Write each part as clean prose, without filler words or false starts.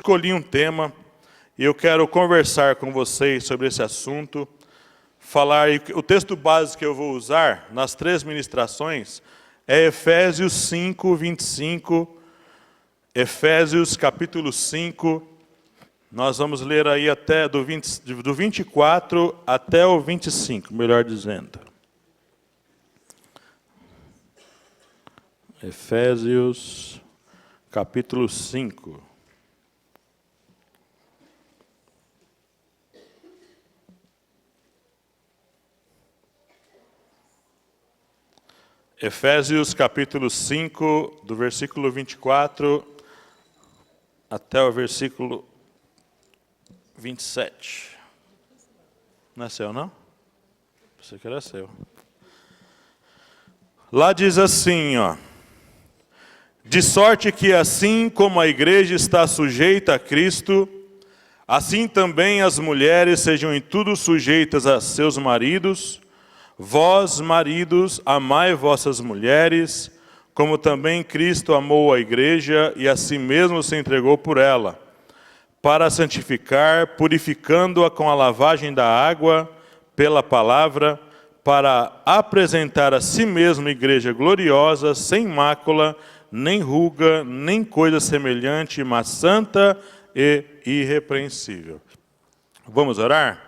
escolhi um tema e eu quero conversar com vocês sobre esse assunto. O texto básico que eu vou usar nas 3 ministrações é Efésios 5, 25. Efésios capítulo 5. Nós vamos ler aí até do 24 até o 25, melhor dizendo. Efésios capítulo 5. Efésios capítulo 5, do versículo 24 até o versículo 27. Não é seu, não? Pensei que era seu. Lá diz assim, ó. De sorte que assim como a igreja está sujeita a Cristo, assim também as mulheres sejam em tudo sujeitas a seus maridos. Vós, maridos, amai vossas mulheres, como também Cristo amou a igreja e a si mesmo se entregou por ela, para a santificar, purificando-a com a lavagem da água pela palavra, para apresentar a si mesmo igreja gloriosa, sem mácula, nem ruga, nem coisa semelhante, mas santa e irrepreensível. Vamos orar?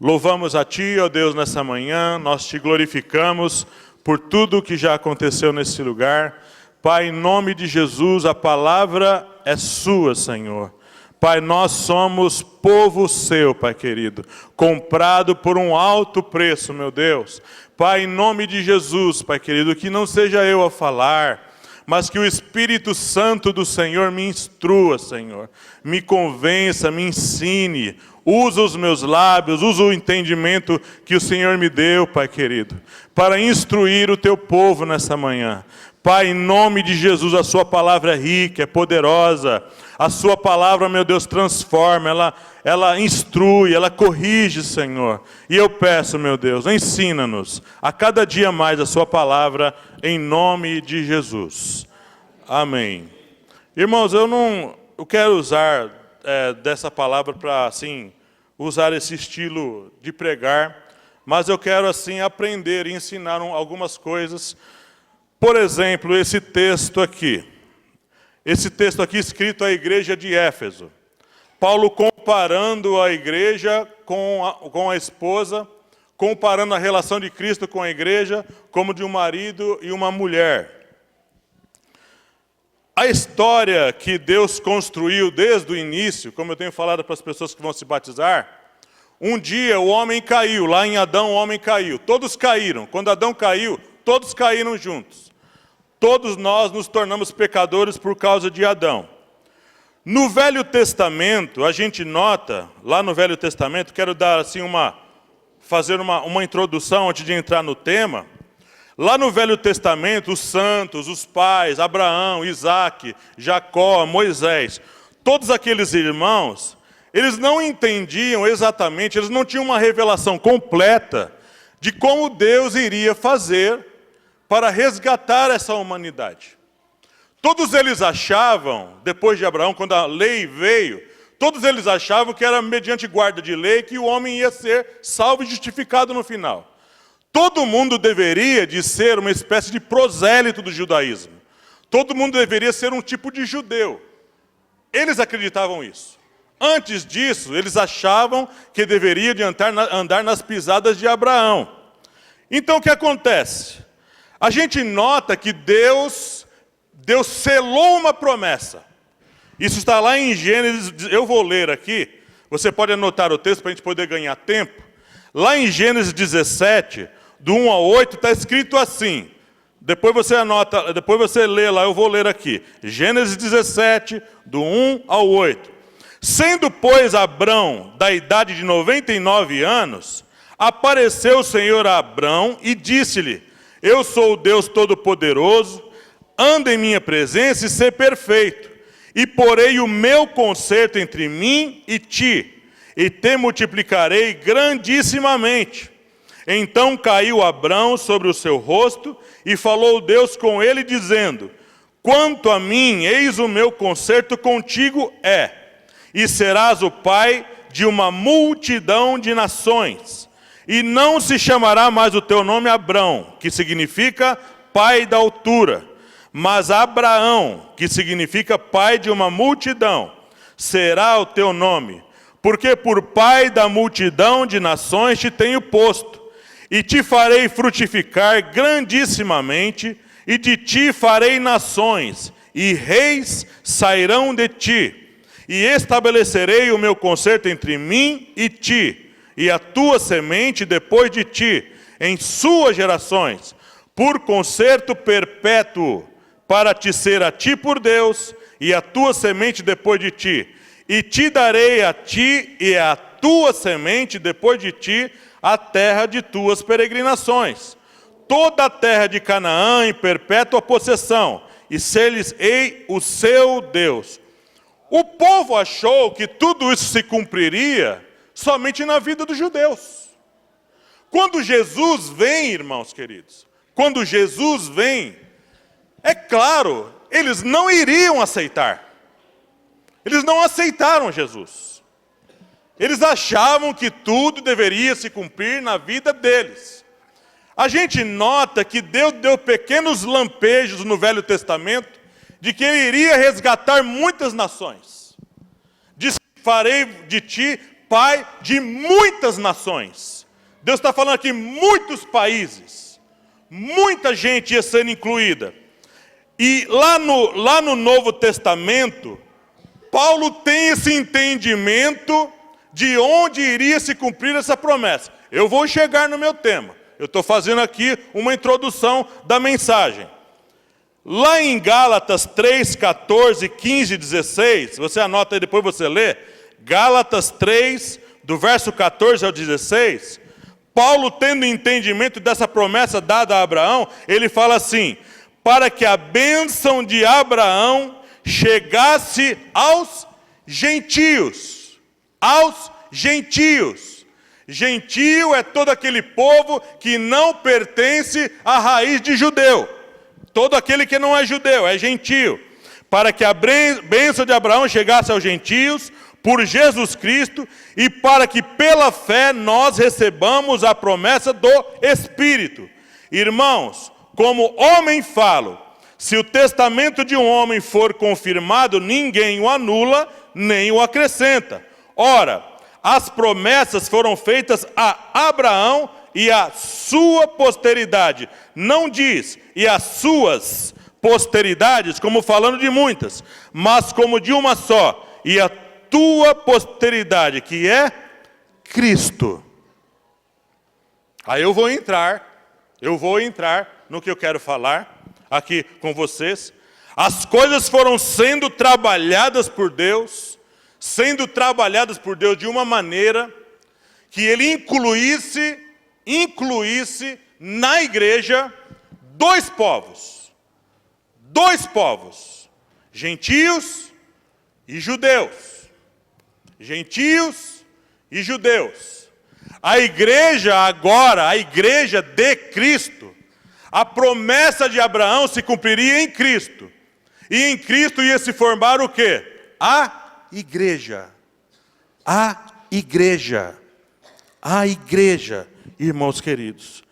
Louvamos a Ti, ó Deus, nessa manhã, nós Te glorificamos por tudo o que já aconteceu nesse lugar. Pai, em nome de Jesus, a palavra é Sua, Senhor. Pai, nós somos povo Seu, Pai querido, comprado por um alto preço, meu Deus. Pai, em nome de Jesus, Pai querido, que não seja eu a falar, mas que o Espírito Santo do Senhor me instrua, Senhor, me convença, me ensine, usa os meus lábios, usa o entendimento que o Senhor me deu, Pai querido, para instruir o Teu povo nessa manhã. Pai, em nome de Jesus, a Sua palavra é rica, é poderosa, a Sua palavra, meu Deus, transforma, ela instrui, ela corrige, Senhor. E eu peço, meu Deus, ensina-nos a cada dia mais a Sua palavra, em nome de Jesus. Amém. Irmãos, eu quero usar dessa palavra para, assim, usar esse estilo de pregar, mas eu quero, assim, aprender e ensinar algumas coisas. Por exemplo, esse texto aqui escrito à igreja de Éfeso. Paulo comparando a igreja com a esposa, comparando a relação de Cristo com a igreja, como de um marido e uma mulher. A história que Deus construiu desde o início, como eu tenho falado para as pessoas que vão se batizar, um dia o homem caiu, lá em Adão o homem caiu, todos caíram. Quando Adão caiu, todos caíram juntos. Todos nós nos tornamos pecadores por causa de Adão. No Velho Testamento, a gente nota, lá no Velho Testamento, quero dar assim fazer uma introdução antes de entrar no tema. Lá no Velho Testamento, os santos, os pais, Abraão, Isaac, Jacó, Moisés, todos aqueles irmãos, eles não entendiam exatamente, eles não tinham uma revelação completa de como Deus iria fazer para resgatar essa humanidade. Todos eles achavam, depois de Abraão, quando a lei veio, todos eles achavam que era mediante guarda de lei que o homem ia ser salvo e justificado no final. Todo mundo deveria de ser uma espécie de prosélito do judaísmo. Todo mundo deveria ser um tipo de judeu. Eles acreditavam isso. Antes disso, eles achavam que deveria de andar nas pisadas de Abraão. Então o que acontece? A gente nota que Deus selou uma promessa. Isso está lá em Gênesis, eu vou ler aqui, você pode anotar o texto para a gente poder ganhar tempo. Lá em Gênesis 17, do 1 ao 8, está escrito assim. Depois você anota, depois você lê lá, eu vou ler aqui. Gênesis 17, do 1 ao 8. Sendo, pois, Abrão da idade de 99 anos, apareceu o Senhor a Abrão e disse-lhe: Eu sou o Deus Todo-Poderoso, anda em minha presença e sê perfeito, e porei o meu conserto entre mim e ti, e te multiplicarei grandissimamente. Então caiu Abrão sobre o seu rosto, e falou Deus com ele, dizendo: Quanto a mim, eis o meu concerto contigo e serás o pai de uma multidão de nações. E não se chamará mais o teu nome Abrão, que significa pai da altura, mas Abraão, que significa pai de uma multidão, será o teu nome. Porque por pai da multidão de nações te tenho posto, e te farei frutificar grandissimamente, e de ti farei nações, e reis sairão de ti. E estabelecerei o meu concerto entre mim e ti, e a tua semente depois de ti, em suas gerações, por concerto perpétuo, para te ser a ti por Deus, e a tua semente depois de ti. E te darei a ti e a tua semente depois de ti a terra de tuas peregrinações, toda a terra de Canaã em perpétua possessão, e ser-lhes-ei o seu Deus. O povo achou que tudo isso se cumpriria somente na vida dos judeus. Quando Jesus vem, irmãos queridos, quando Jesus vem, é claro, eles não iriam aceitar. Eles não aceitaram Jesus. Eles achavam que tudo deveria se cumprir na vida deles. A gente nota que Deus deu pequenos lampejos no Velho Testamento de que Ele iria resgatar muitas nações. Diz que farei de ti pai de muitas nações. Deus está falando aqui muitos países. Muita gente ia ser incluída. E lá no Novo Testamento, Paulo tem esse entendimento de onde iria se cumprir essa promessa. Eu vou chegar no meu tema. Eu estou fazendo aqui uma introdução da mensagem. Lá em Gálatas 3, 14, 15 e 16, você anota aí, depois você lê. Gálatas 3, do verso 14 ao 16, Paulo, tendo entendimento dessa promessa dada a Abraão, ele fala assim: para que a bênção de Abraão chegasse aos gentios. Aos gentios. Gentio é todo aquele povo que não pertence à raiz de judeu. Todo aquele que não é judeu, é gentio. Para que a bênção de Abraão chegasse aos gentios, por Jesus Cristo, e para que pela fé nós recebamos a promessa do Espírito. Irmãos, como homem falo, se o testamento de um homem for confirmado, ninguém o anula, nem o acrescenta. Ora, as promessas foram feitas a Abraão e a sua posteridade. Não diz, e as suas posteridades, como falando de muitas, mas como de uma só, e a tua posteridade, que é Cristo. Aí eu vou entrar no que eu quero falar aqui com vocês. As coisas foram sendo trabalhadas por Deus de uma maneira que Ele incluísse na igreja dois povos, gentios e judeus. Gentios e judeus. A igreja agora, a igreja de Cristo, a promessa de Abraão se cumpriria em Cristo. E em Cristo ia se formar o quê? A igreja. A igreja. A igreja, irmãos queridos.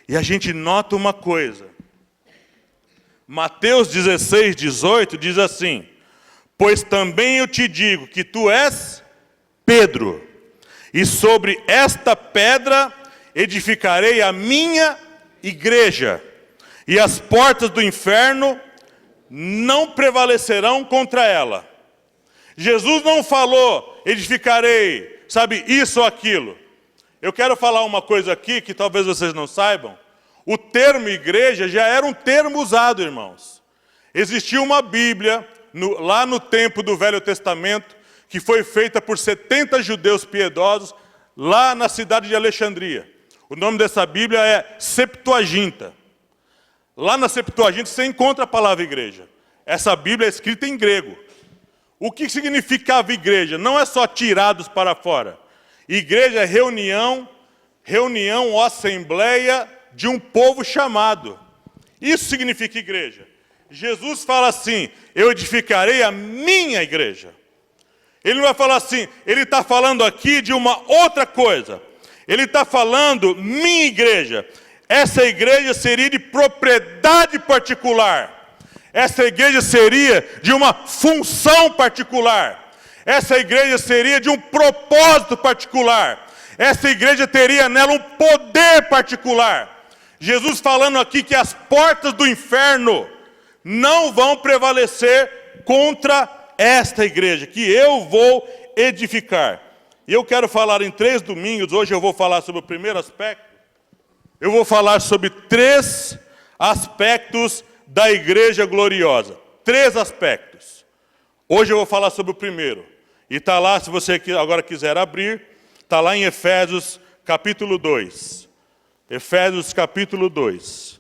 E a gente nota uma coisa. Mateus 16, 18 diz assim: pois também eu te digo que tu és Pedro, e sobre esta pedra edificarei a minha igreja, e as portas do inferno não prevalecerão contra ela. Jesus não falou, edificarei, sabe, isso ou aquilo. Eu quero falar uma coisa aqui que talvez vocês não saibam. O termo igreja já era um termo usado, irmãos. Existia uma Bíblia, lá no tempo do Velho Testamento, que foi feita por 70 judeus piedosos, lá na cidade de Alexandria. O nome dessa Bíblia é Septuaginta. Lá na Septuaginta você encontra a palavra igreja. Essa Bíblia é escrita em grego. O que significava igreja? Não é só tirados para fora. Igreja é reunião ou assembleia de um povo chamado. Isso significa igreja. Jesus fala assim, eu edificarei a minha igreja. Ele não vai falar assim, ele está falando aqui de uma outra coisa. Ele está falando, minha igreja. Essa igreja seria de propriedade particular. Essa igreja seria de uma função particular. Essa igreja seria de um propósito particular. Essa igreja teria nela um poder particular. Jesus falando aqui que as portas do inferno não vão prevalecer contra esta igreja, que eu vou edificar. E eu quero falar em 3 domingos, hoje eu vou falar sobre o primeiro aspecto. Eu vou falar sobre 3 aspectos da igreja gloriosa. 3 aspectos. Hoje eu vou falar sobre o primeiro. E está lá, se você agora quiser abrir, está lá em Efésios capítulo 2. Efésios capítulo 2.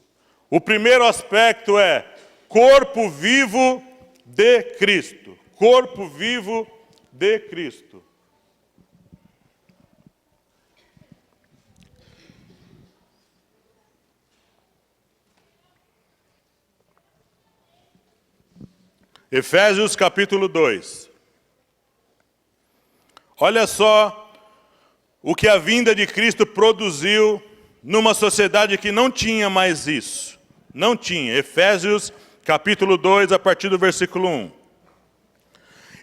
O primeiro aspecto é corpo vivo de Cristo. Corpo vivo de Cristo. Efésios capítulo 2. Olha só o que a vinda de Cristo produziu numa sociedade que não tinha mais isso. Não tinha. Efésios capítulo 2, a partir do versículo 1.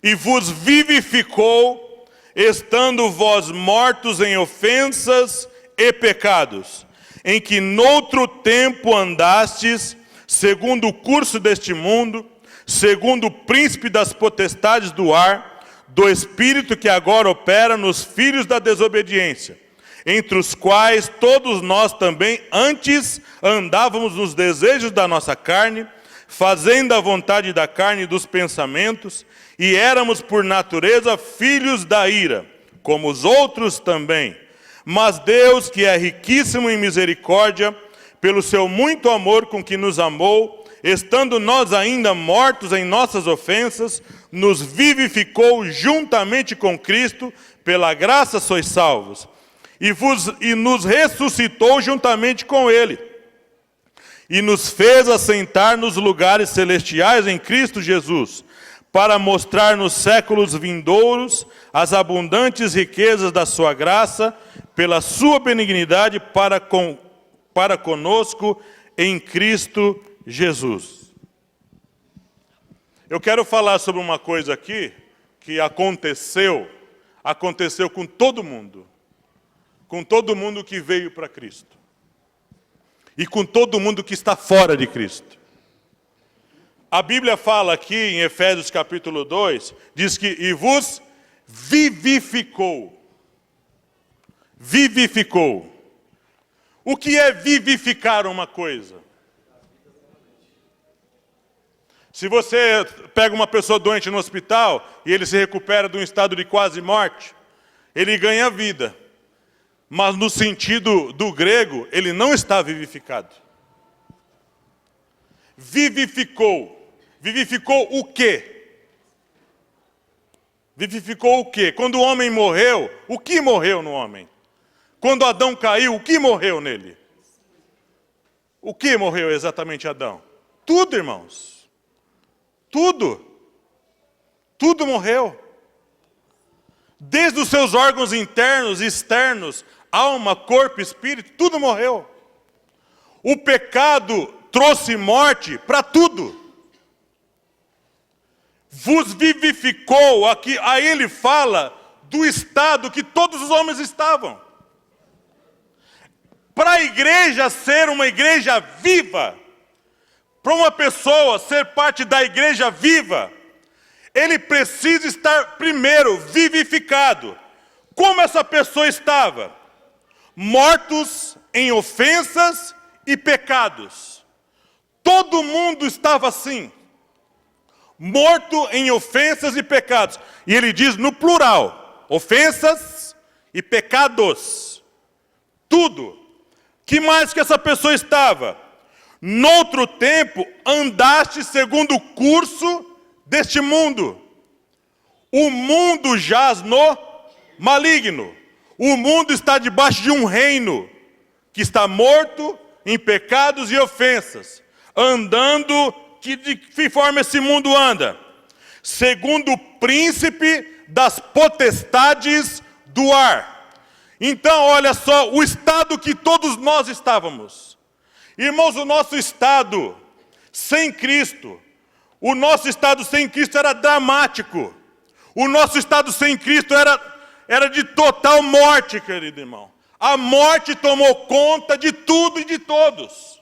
E vos vivificou, estando vós mortos em ofensas e pecados, em que noutro tempo andastes, segundo o curso deste mundo, segundo o príncipe das potestades do ar, do espírito que agora opera nos filhos da desobediência, entre os quais todos nós também antes andávamos nos desejos da nossa carne, fazendo a vontade da carne e dos pensamentos, e éramos por natureza filhos da ira, como os outros também. Mas Deus, que é riquíssimo em misericórdia, pelo seu muito amor com que nos amou, estando nós ainda mortos em nossas ofensas, nos vivificou juntamente com Cristo, pela graça sois salvos, e nos ressuscitou juntamente com Ele, e nos fez assentar nos lugares celestiais em Cristo Jesus, para mostrar nos séculos vindouros as abundantes riquezas da sua graça, pela sua benignidade para conosco em Cristo Jesus. Eu quero falar sobre uma coisa aqui que aconteceu com todo mundo que veio para Cristo e com todo mundo que está fora de Cristo. A Bíblia fala aqui em Efésios capítulo 2, diz que e vos vivificou. Vivificou. O que é vivificar uma coisa? Se você pega uma pessoa doente no hospital e ele se recupera de um estado de quase morte, ele ganha vida. Mas no sentido do grego, ele não está vivificado. Vivificou. Vivificou o quê? Vivificou o quê? Quando o homem morreu, o que morreu no homem? Quando Adão caiu, o que morreu nele? O que morreu exatamente Adão? Tudo, irmãos. Tudo. Tudo morreu. Desde os seus órgãos internos e externos, alma, corpo, espírito, tudo morreu. O pecado trouxe morte para tudo. Vos vivificou, aqui, aí ele fala do estado que todos os homens estavam. Para a igreja ser uma igreja viva, para uma pessoa ser parte da igreja viva, ele precisa estar primeiro vivificado. Como essa pessoa estava? Mortos em ofensas e pecados. Todo mundo estava assim. Morto em ofensas e pecados. E ele diz no plural, ofensas e pecados. Tudo. Que mais que essa pessoa estava? Noutro tempo, andaste segundo o curso deste mundo. O mundo jaz no maligno. O mundo está debaixo de um reino que está morto em pecados e ofensas, andando de que forma esse mundo anda? Segundo o príncipe das potestades do ar. Então, olha só, o estado que todos nós estávamos. Irmãos, o nosso estado sem Cristo, o nosso estado sem Cristo era dramático. O nosso estado sem Cristo era de total morte, querido irmão. A morte tomou conta de tudo e de todos.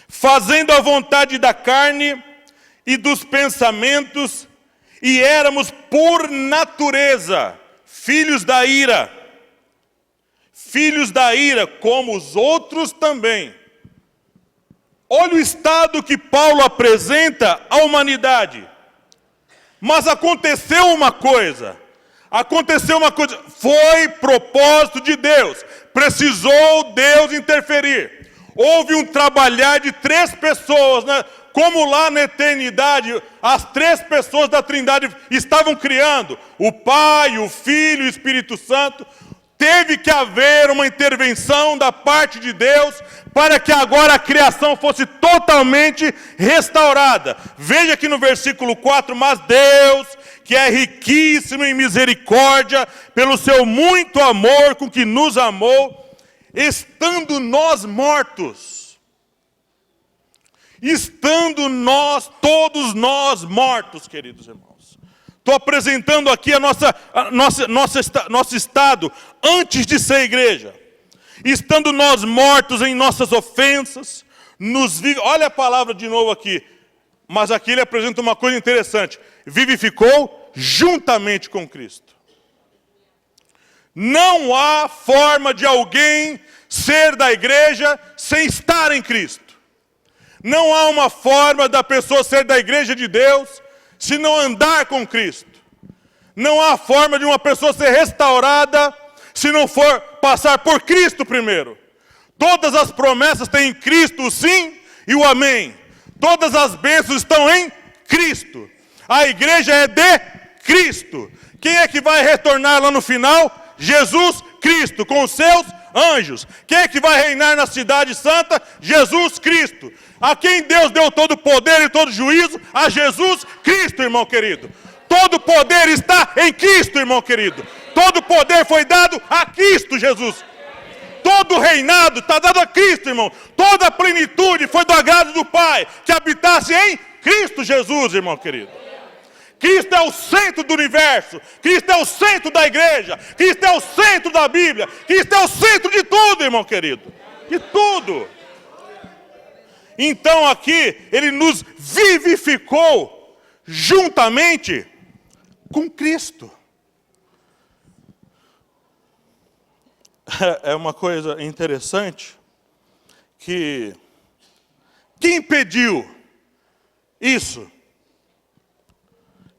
Fazendo a vontade da carne e dos pensamentos, e éramos por natureza filhos da ira. Filhos da ira, como os outros também. Olha o estado que Paulo apresenta à humanidade. Mas aconteceu uma coisa, foi propósito de Deus, precisou Deus interferir. Houve um trabalhar de 3 pessoas, né? Como lá na eternidade, as 3 pessoas da Trindade estavam criando, o Pai, o Filho e o Espírito Santo. Teve que haver uma intervenção da parte de Deus para que agora a criação fosse totalmente restaurada. Veja aqui no versículo 4, mas Deus, que é riquíssimo em misericórdia, pelo seu muito amor com que nos amou, estando nós mortos, todos nós mortos, queridos irmãos. Estou apresentando aqui nosso estado antes de ser igreja. Estando nós mortos em nossas ofensas, olha a palavra de novo aqui, mas aqui ele apresenta uma coisa interessante. Vivificou juntamente com Cristo. Não há forma de alguém ser da igreja sem estar em Cristo. Não há uma forma da pessoa ser da igreja de Deus se não andar com Cristo. Não há forma de uma pessoa ser restaurada se não for passar por Cristo primeiro. Todas as promessas têm em Cristo o sim e o amém. Todas as bênçãos estão em Cristo. A igreja é de Cristo. Quem é que vai retornar lá no final? Jesus Cristo, com os seus anjos. Quem é que vai reinar na cidade santa? Jesus Cristo. A quem Deus deu todo o poder e todo o juízo? A Jesus Cristo, irmão querido. Todo o poder está em Cristo, irmão querido. Todo o poder foi dado a Cristo Jesus. Todo o reinado está dado a Cristo, irmão. Toda a plenitude foi do agrado do Pai, que habitasse em Cristo Jesus, irmão querido. Cristo é o centro do universo. Cristo é o centro da igreja. Cristo é o centro da Bíblia. Cristo é o centro de tudo, irmão querido. De tudo. Então aqui, ele nos vivificou juntamente com Cristo. É uma coisa interessante que quem pediu isso?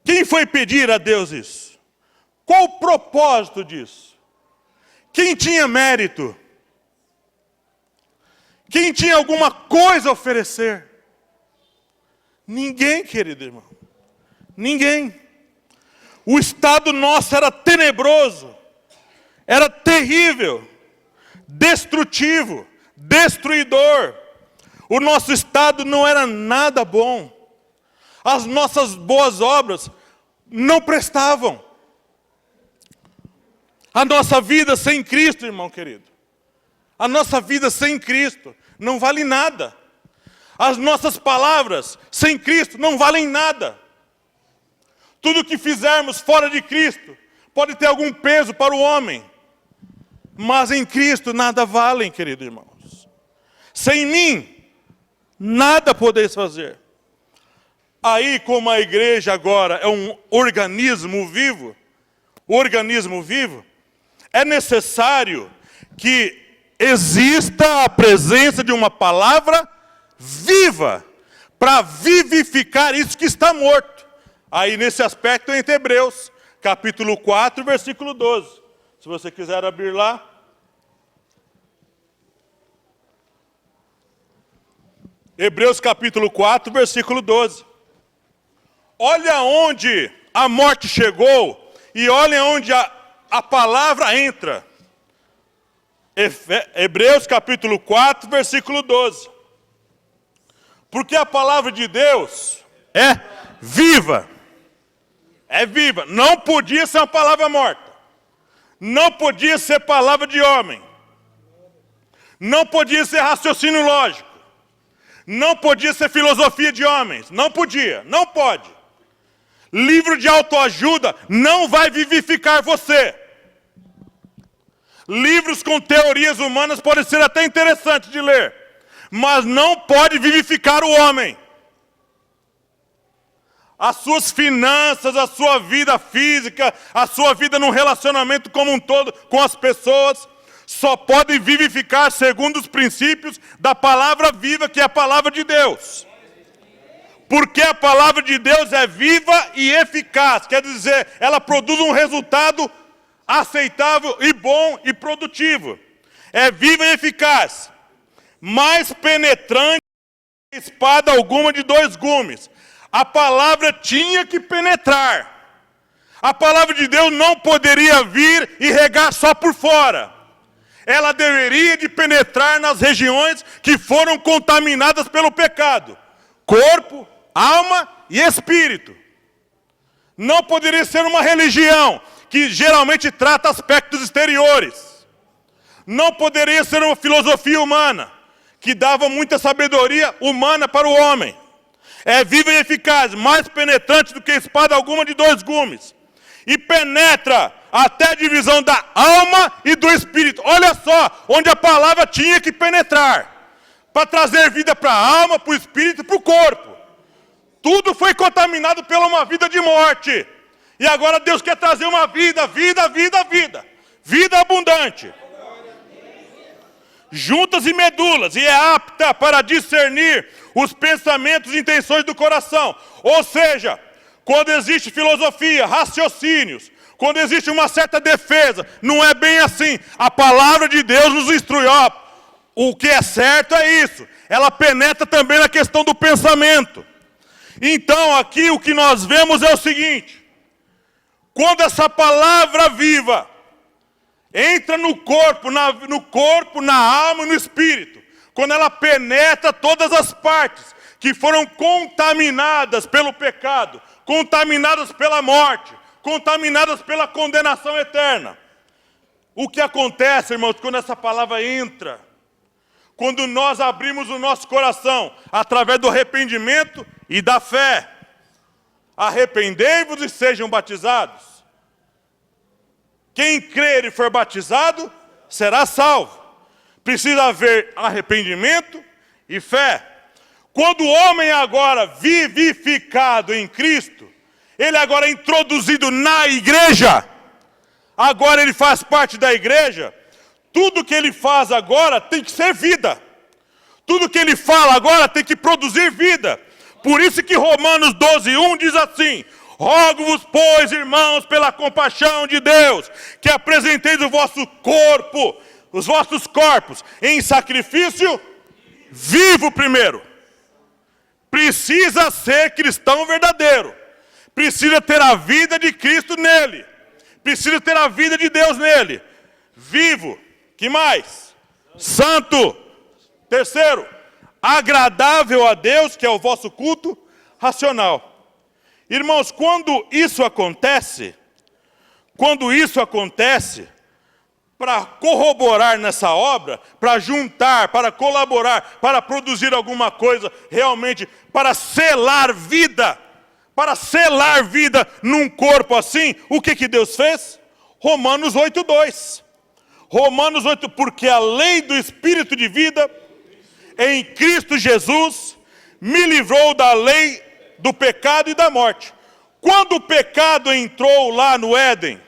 Quem foi pedir a Deus isso? Qual o propósito disso? Quem tinha mérito? Quem tinha alguma coisa a oferecer? Ninguém, querido irmão. Ninguém. O estado nosso era tenebroso, era terrível, destrutivo, destruidor. O nosso estado não era nada bom. As nossas boas obras não prestavam. A nossa vida sem Cristo, irmão querido. A nossa vida sem Cristo não vale nada. As nossas palavras sem Cristo não valem nada. Tudo que fizermos fora de Cristo pode ter algum peso para o homem. Mas em Cristo nada valem, queridos irmãos. Sem mim, nada podeis fazer. Aí, como a igreja agora é um organismo vivo, é necessário que exista a presença de uma palavra viva, para vivificar isso que está morto. Aí, nesse aspecto, entre Hebreus, capítulo 4, versículo 12. Se você quiser abrir lá. Hebreus, capítulo 4, versículo 12. Olha onde a morte chegou e olha onde a palavra entra. Hebreus, capítulo 4, versículo 12. Porque a palavra de Deus é viva. É viva. Não podia ser uma palavra morta. Não podia ser palavra de homem. Não podia ser raciocínio lógico. Não podia ser filosofia de homens. Não podia. Não pode. Livro de autoajuda não vai vivificar você. Livros com teorias humanas podem ser até interessantes de ler, mas não pode vivificar o homem. As suas finanças, a sua vida física, a sua vida no relacionamento como um todo com as pessoas, só podem vivificar segundo os princípios da palavra viva, que é a palavra de Deus. Porque a palavra de Deus é viva e eficaz, quer dizer, ela produz um resultado aceitável e bom e produtivo. É viva e eficaz, mais penetrante que espada alguma de 2 gumes. A palavra tinha que penetrar. A palavra de Deus não poderia vir e regar só por fora. Ela deveria de penetrar nas regiões que foram contaminadas pelo pecado. Corpo, alma e espírito. Não poderia ser uma religião que geralmente trata aspectos exteriores. Não poderia ser uma filosofia humana, que dava muita sabedoria humana para o homem. É viva e eficaz, mais penetrante do que espada alguma de 2 gumes. E penetra até a divisão da alma e do espírito. Olha só, onde a palavra tinha que penetrar. Para trazer vida para a alma, para o espírito e para o corpo. Tudo foi contaminado pela uma vida de morte. E agora Deus quer trazer uma vida, vida, vida, vida. Vida abundante. Juntas e medulas, e é apta para discernir os pensamentos e intenções do coração. Ou seja, quando existe filosofia, raciocínios, quando existe uma certa defesa, não é bem assim. A palavra de Deus nos instrui, ó, o que é certo é isso. Ela penetra também na questão do pensamento. Então aqui o que nós vemos é o seguinte: quando essa palavra viva entra no corpo, na alma e no espírito, quando ela penetra todas as partes que foram contaminadas pelo pecado, contaminadas pela morte, contaminadas pela condenação eterna. O que acontece, irmãos, quando essa palavra entra? Quando nós abrimos o nosso coração através do arrependimento e da fé. Arrependei-vos e sejam batizados. Quem crer e for batizado será salvo. Precisa haver arrependimento e fé. Quando o homem é agora vivificado em Cristo, ele agora é introduzido na igreja, agora ele faz parte da igreja, tudo que ele faz agora tem que ser vida. Tudo que ele fala agora tem que produzir vida. Por isso que Romanos 12:1 diz assim: rogo-vos, pois, irmãos, pela compaixão de Deus, que apresenteis o vosso corpo, os vossos corpos, em sacrifício vivo primeiro. Precisa ser cristão verdadeiro. Precisa ter a vida de Cristo nele. Precisa ter a vida de Deus nele. Vivo. Que mais? Santo. Terceiro, agradável a Deus, que é o vosso culto racional. Irmãos, quando isso acontece, para corroborar nessa obra, para juntar, para colaborar, para produzir alguma coisa realmente, para selar vida num corpo assim, o que Deus fez? Romanos 8:2. Romanos 8, porque a lei do Espírito de vida em Cristo Jesus me livrou da lei do pecado e da morte. Quando o pecado entrou lá no Éden,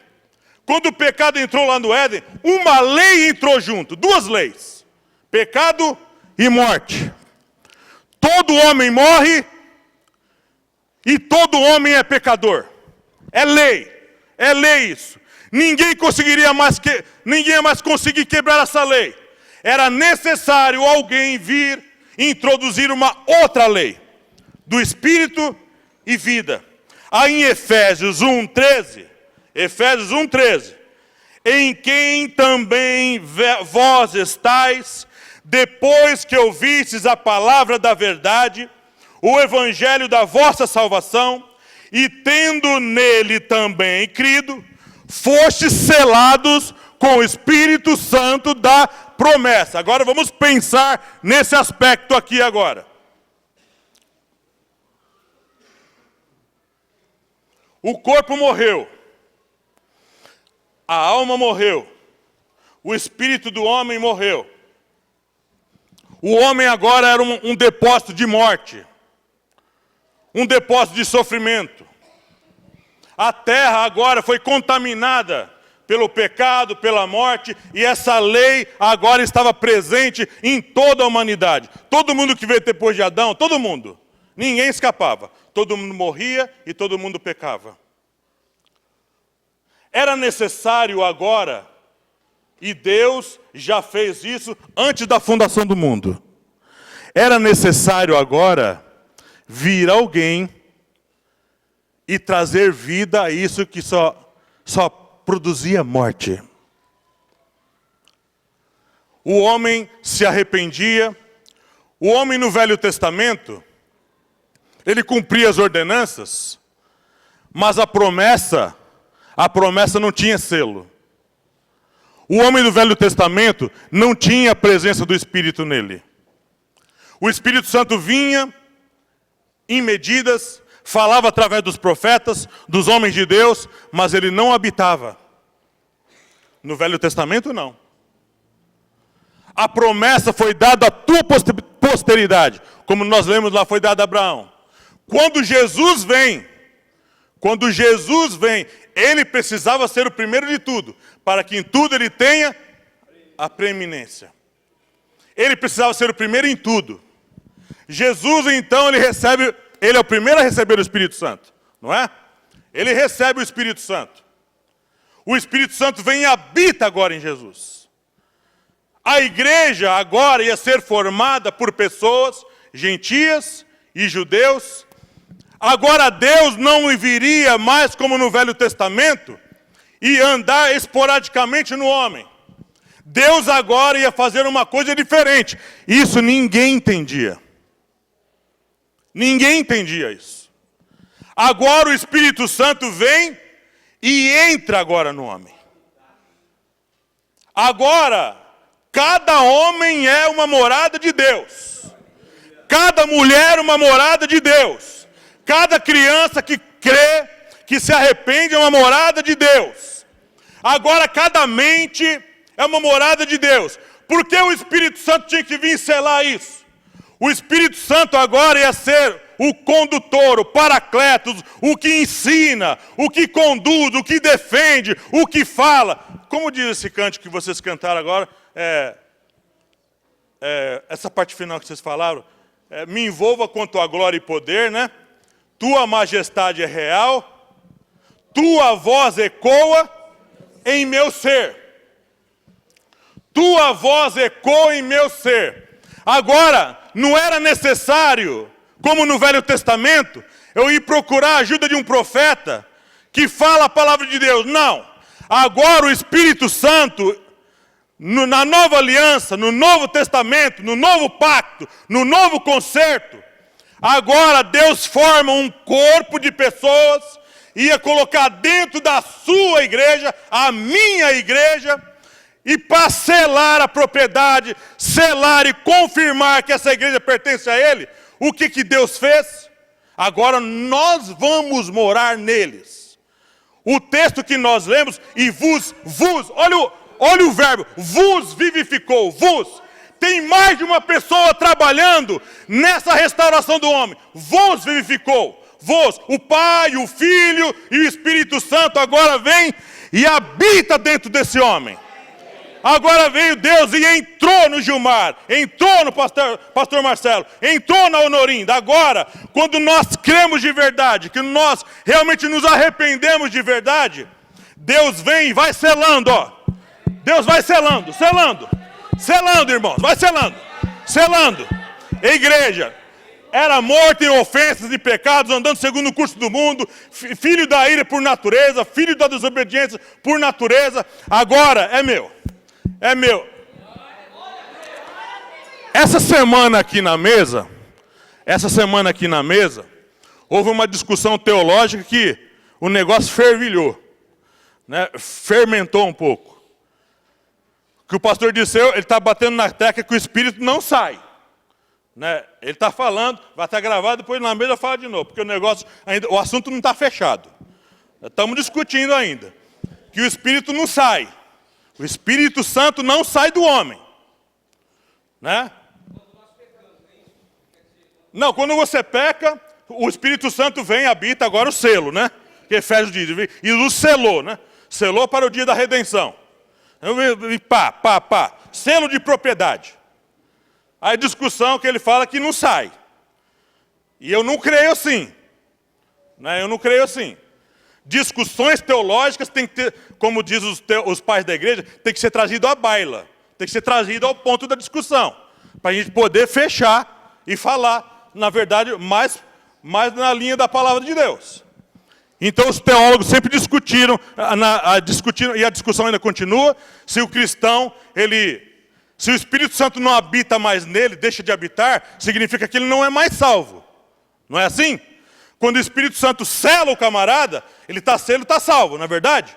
uma lei entrou junto, 2 leis, pecado e morte. Todo homem morre e todo homem é pecador. É lei isso. Ninguém mais conseguir quebrar essa lei. Era necessário alguém vir e introduzir uma outra lei, do Espírito e vida. Aí em Efésios 1:13, em quem também vós estáis, depois que ouvistes a palavra da verdade, o evangelho da vossa salvação, e tendo nele também crido, fostes selados com o Espírito Santo da promessa. Agora vamos pensar nesse aspecto aqui agora. O corpo morreu, a alma morreu, o espírito do homem morreu. O homem agora era um depósito de morte, um depósito de sofrimento. A terra agora foi contaminada pelo pecado, pela morte, e essa lei agora estava presente em toda a humanidade. Todo mundo que veio depois de Adão, todo mundo, ninguém escapava. Todo mundo morria e todo mundo pecava. Era necessário agora, e Deus já fez isso antes da fundação do mundo. Era necessário agora vir alguém e trazer vida a isso que só produzia morte. O homem se arrependia. O homem no Velho Testamento, ele cumpria as ordenanças, mas a promessa não tinha selo. O homem do Velho Testamento não tinha a presença do Espírito nele. O Espírito Santo vinha em medidas, falava através dos profetas, dos homens de Deus, mas ele não habitava. No Velho Testamento, não. A promessa foi dada à tua posteridade, como nós lemos lá, foi dada a Abraão. Quando Jesus vem, ele precisava ser o primeiro de tudo, para que em tudo ele tenha a preeminência. Ele precisava ser o primeiro em tudo. Jesus, então, ele é o primeiro a receber o Espírito Santo, não é? Ele recebe o Espírito Santo. O Espírito Santo vem e habita agora em Jesus. A igreja agora ia ser formada por pessoas gentias e judeus. Agora Deus não viria mais como no Velho Testamento e andar esporadicamente no homem. Deus agora ia fazer uma coisa diferente. Isso ninguém entendia. Ninguém entendia isso. Agora o Espírito Santo vem e entra agora no homem. Agora, cada homem é uma morada de Deus. Cada mulher uma morada de Deus. Cada criança que crê, que se arrepende, é uma morada de Deus. Agora cada mente é uma morada de Deus. Por que o Espírito Santo tinha que vir selar isso? O Espírito Santo agora ia ser o condutor, o paracletos, o que ensina, o que conduz, o que defende, o que fala. Como diz esse cântico que vocês cantaram agora, essa parte final que vocês falaram, me envolva com tua glória e poder, né? Tua majestade é real, tua voz ecoa em meu ser. Tua voz ecoa em meu ser. Agora, não era necessário, como no Velho Testamento, eu ir procurar a ajuda de um profeta que fala a palavra de Deus. Não. Agora o Espírito Santo, na nova aliança, no Novo Testamento, no novo pacto, no novo concerto, agora Deus forma um corpo de pessoas, ia colocar dentro da sua igreja, a minha igreja, e para selar a propriedade, selar e confirmar que essa igreja pertence a Ele, o que Deus fez? Agora nós vamos morar neles. O texto que nós lemos, e vos, olha o verbo, vos vivificou, vos. Tem mais de uma pessoa trabalhando nessa restauração do homem. Vos vivificou. Vos, o Pai, o Filho e o Espírito Santo agora vem e habita dentro desse homem. Agora veio Deus e entrou no Gilmar, entrou no pastor Marcelo, entrou na Honorinda. Agora, quando nós cremos de verdade, que nós realmente nos arrependemos de verdade, Deus vem e vai selando, ó. Deus vai selando, irmãos, vai selando. A igreja era morta em ofensas e pecados, andando segundo o curso do mundo, filho da ira por natureza, filho da desobediência por natureza. Agora é meu. Essa semana aqui na mesa, houve uma discussão teológica que o negócio fervilhou, né? Fermentou um pouco. Que o pastor disse, ele está batendo na tecla que o Espírito não sai. Né? Ele está falando, vai estar gravado, depois na mesa fala de novo, porque o negócio, o assunto não está fechado. Estamos discutindo ainda. Que o Espírito não sai. O Espírito Santo não sai do homem. Né? Não, quando você peca, o Espírito Santo vem e habita agora o selo, né? Que Efésios diz, e o selou, né? Selou para o dia da redenção. Selo de propriedade. Aí discussão que ele fala que não sai. E eu não creio assim. Né? Eu não creio assim. Discussões teológicas tem que ter, como diz os pais da igreja, tem que ser trazido à baila. Tem que ser trazido ao ponto da discussão. Para a gente poder fechar e falar, na verdade, mais na linha da palavra de Deus. Então os teólogos sempre discutiram, e a discussão ainda continua, se o cristão, se o Espírito Santo não habita mais nele, deixa de habitar, significa que ele não é mais salvo. Não é assim? Quando o Espírito Santo sela o camarada, ele está selo, está salvo, não é verdade?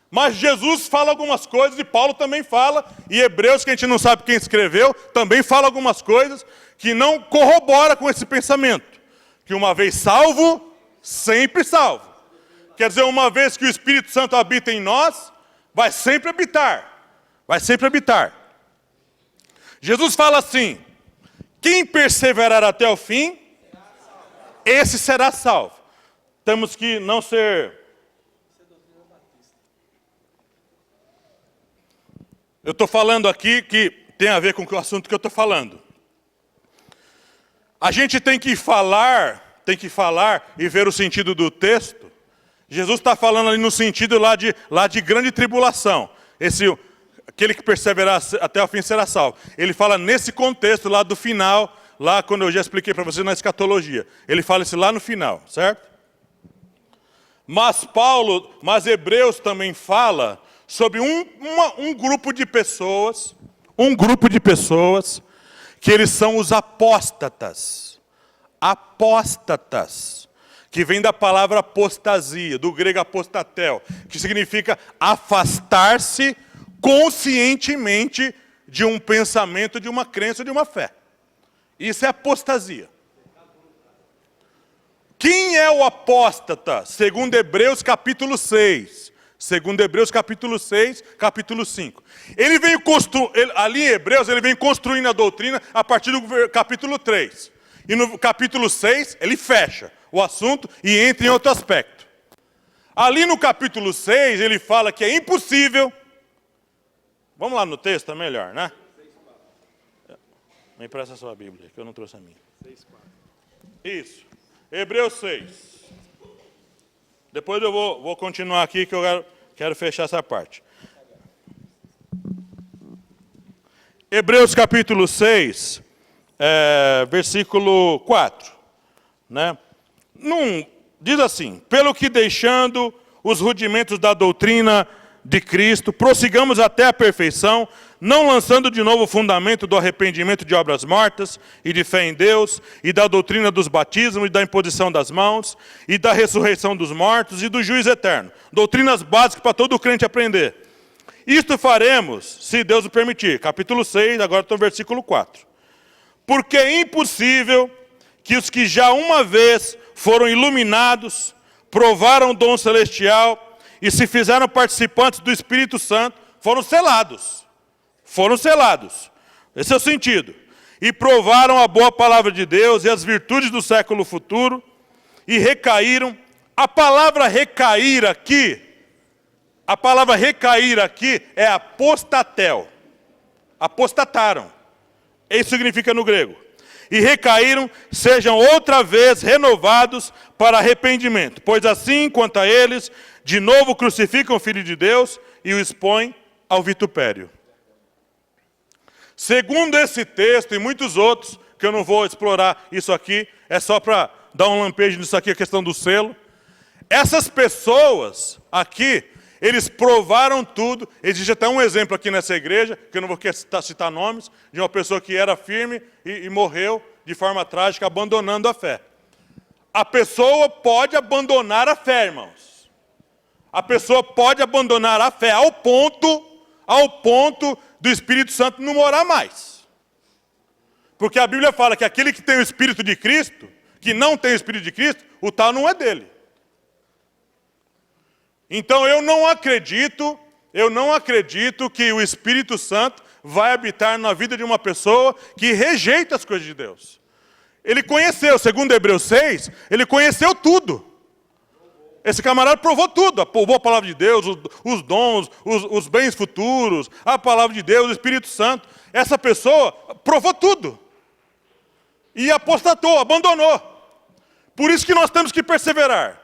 Mas Jesus fala algumas coisas, e Paulo também fala, e Hebreus, que a gente não sabe quem escreveu, também fala algumas coisas que não corrobora com esse pensamento. Que uma vez salvo, sempre salvo. Quer dizer, uma vez que o Espírito Santo habita em nós, vai sempre habitar. Vai sempre habitar. Jesus fala assim, quem perseverar até o fim, esse será salvo. Temos que não ser... Eu estou falando aqui que tem a ver com o assunto que eu estou falando. A gente tem que falar e ver o sentido do texto. Jesus está falando ali no sentido lá de grande tribulação. Aquele que perseverar até o fim será salvo. Ele fala nesse contexto lá do final, lá quando eu já expliquei para vocês na escatologia. Ele fala isso lá no final, certo? Mas Hebreus também fala sobre um grupo de pessoas, que eles são os apóstatas. Apóstatas, que vem da palavra apostasia, do grego apostatel, que significa afastar-se conscientemente de um pensamento, de uma crença, de uma fé. Isso é apostasia. Quem é o apóstata? Segundo Hebreus capítulo 6. Segundo Hebreus capítulo 6, capítulo 5. Ali em Hebreus, ele vem construindo a doutrina a partir do capítulo 3. E no capítulo 6, ele fecha o assunto e entra em outro aspecto. Ali no capítulo 6, ele fala que é impossível... Vamos lá no texto, é melhor, né? Me empresta a sua Bíblia, que eu não trouxe a minha. Isso. Hebreus 6. Depois eu vou continuar aqui, que eu quero fechar essa parte. Hebreus capítulo 6, versículo 4. Né? Diz assim, pelo que deixando os rudimentos da doutrina de Cristo, prossigamos até a perfeição, não lançando de novo o fundamento do arrependimento de obras mortas, e de fé em Deus, e da doutrina dos batismos, e da imposição das mãos, e da ressurreição dos mortos, e do juízo eterno. Doutrinas básicas para todo crente aprender. Isto faremos, se Deus o permitir. Capítulo 6, agora estou no versículo 4. Porque é impossível que os que já uma vez foram iluminados, provaram o dom celestial, e se fizeram participantes do Espírito Santo, foram selados. Foram selados. Esse é o sentido. E provaram a boa palavra de Deus e as virtudes do século futuro, e recaíram. A palavra recair aqui é apostatel. Apostataram. Isso significa no grego. E recaíram, sejam outra vez renovados para arrependimento. Pois assim, quanto a eles, de novo crucificam o Filho de Deus e o expõem ao vitupério. Segundo esse texto e muitos outros, que eu não vou explorar isso aqui, é só para dar um lampejo nisso aqui, a questão do selo. Essas pessoas aqui, eles provaram tudo. Existe até um exemplo aqui nessa igreja, que eu não vou citar nomes, de uma pessoa que era firme e morreu de forma trágica, abandonando a fé. A pessoa pode abandonar a fé, irmãos. A pessoa pode abandonar a fé ao ponto do Espírito Santo não morar mais. Porque a Bíblia fala que aquele que tem o Espírito de Cristo, que não tem o Espírito de Cristo, o tal não é dele. Então eu não acredito que o Espírito Santo vai habitar na vida de uma pessoa que rejeita as coisas de Deus. Ele conheceu, segundo Hebreus 6, ele conheceu tudo. Esse camarada provou tudo, provou a palavra de Deus, os dons, os bens futuros, a palavra de Deus, o Espírito Santo. Essa pessoa provou tudo. E apostatou, abandonou. Por isso que nós temos que perseverar.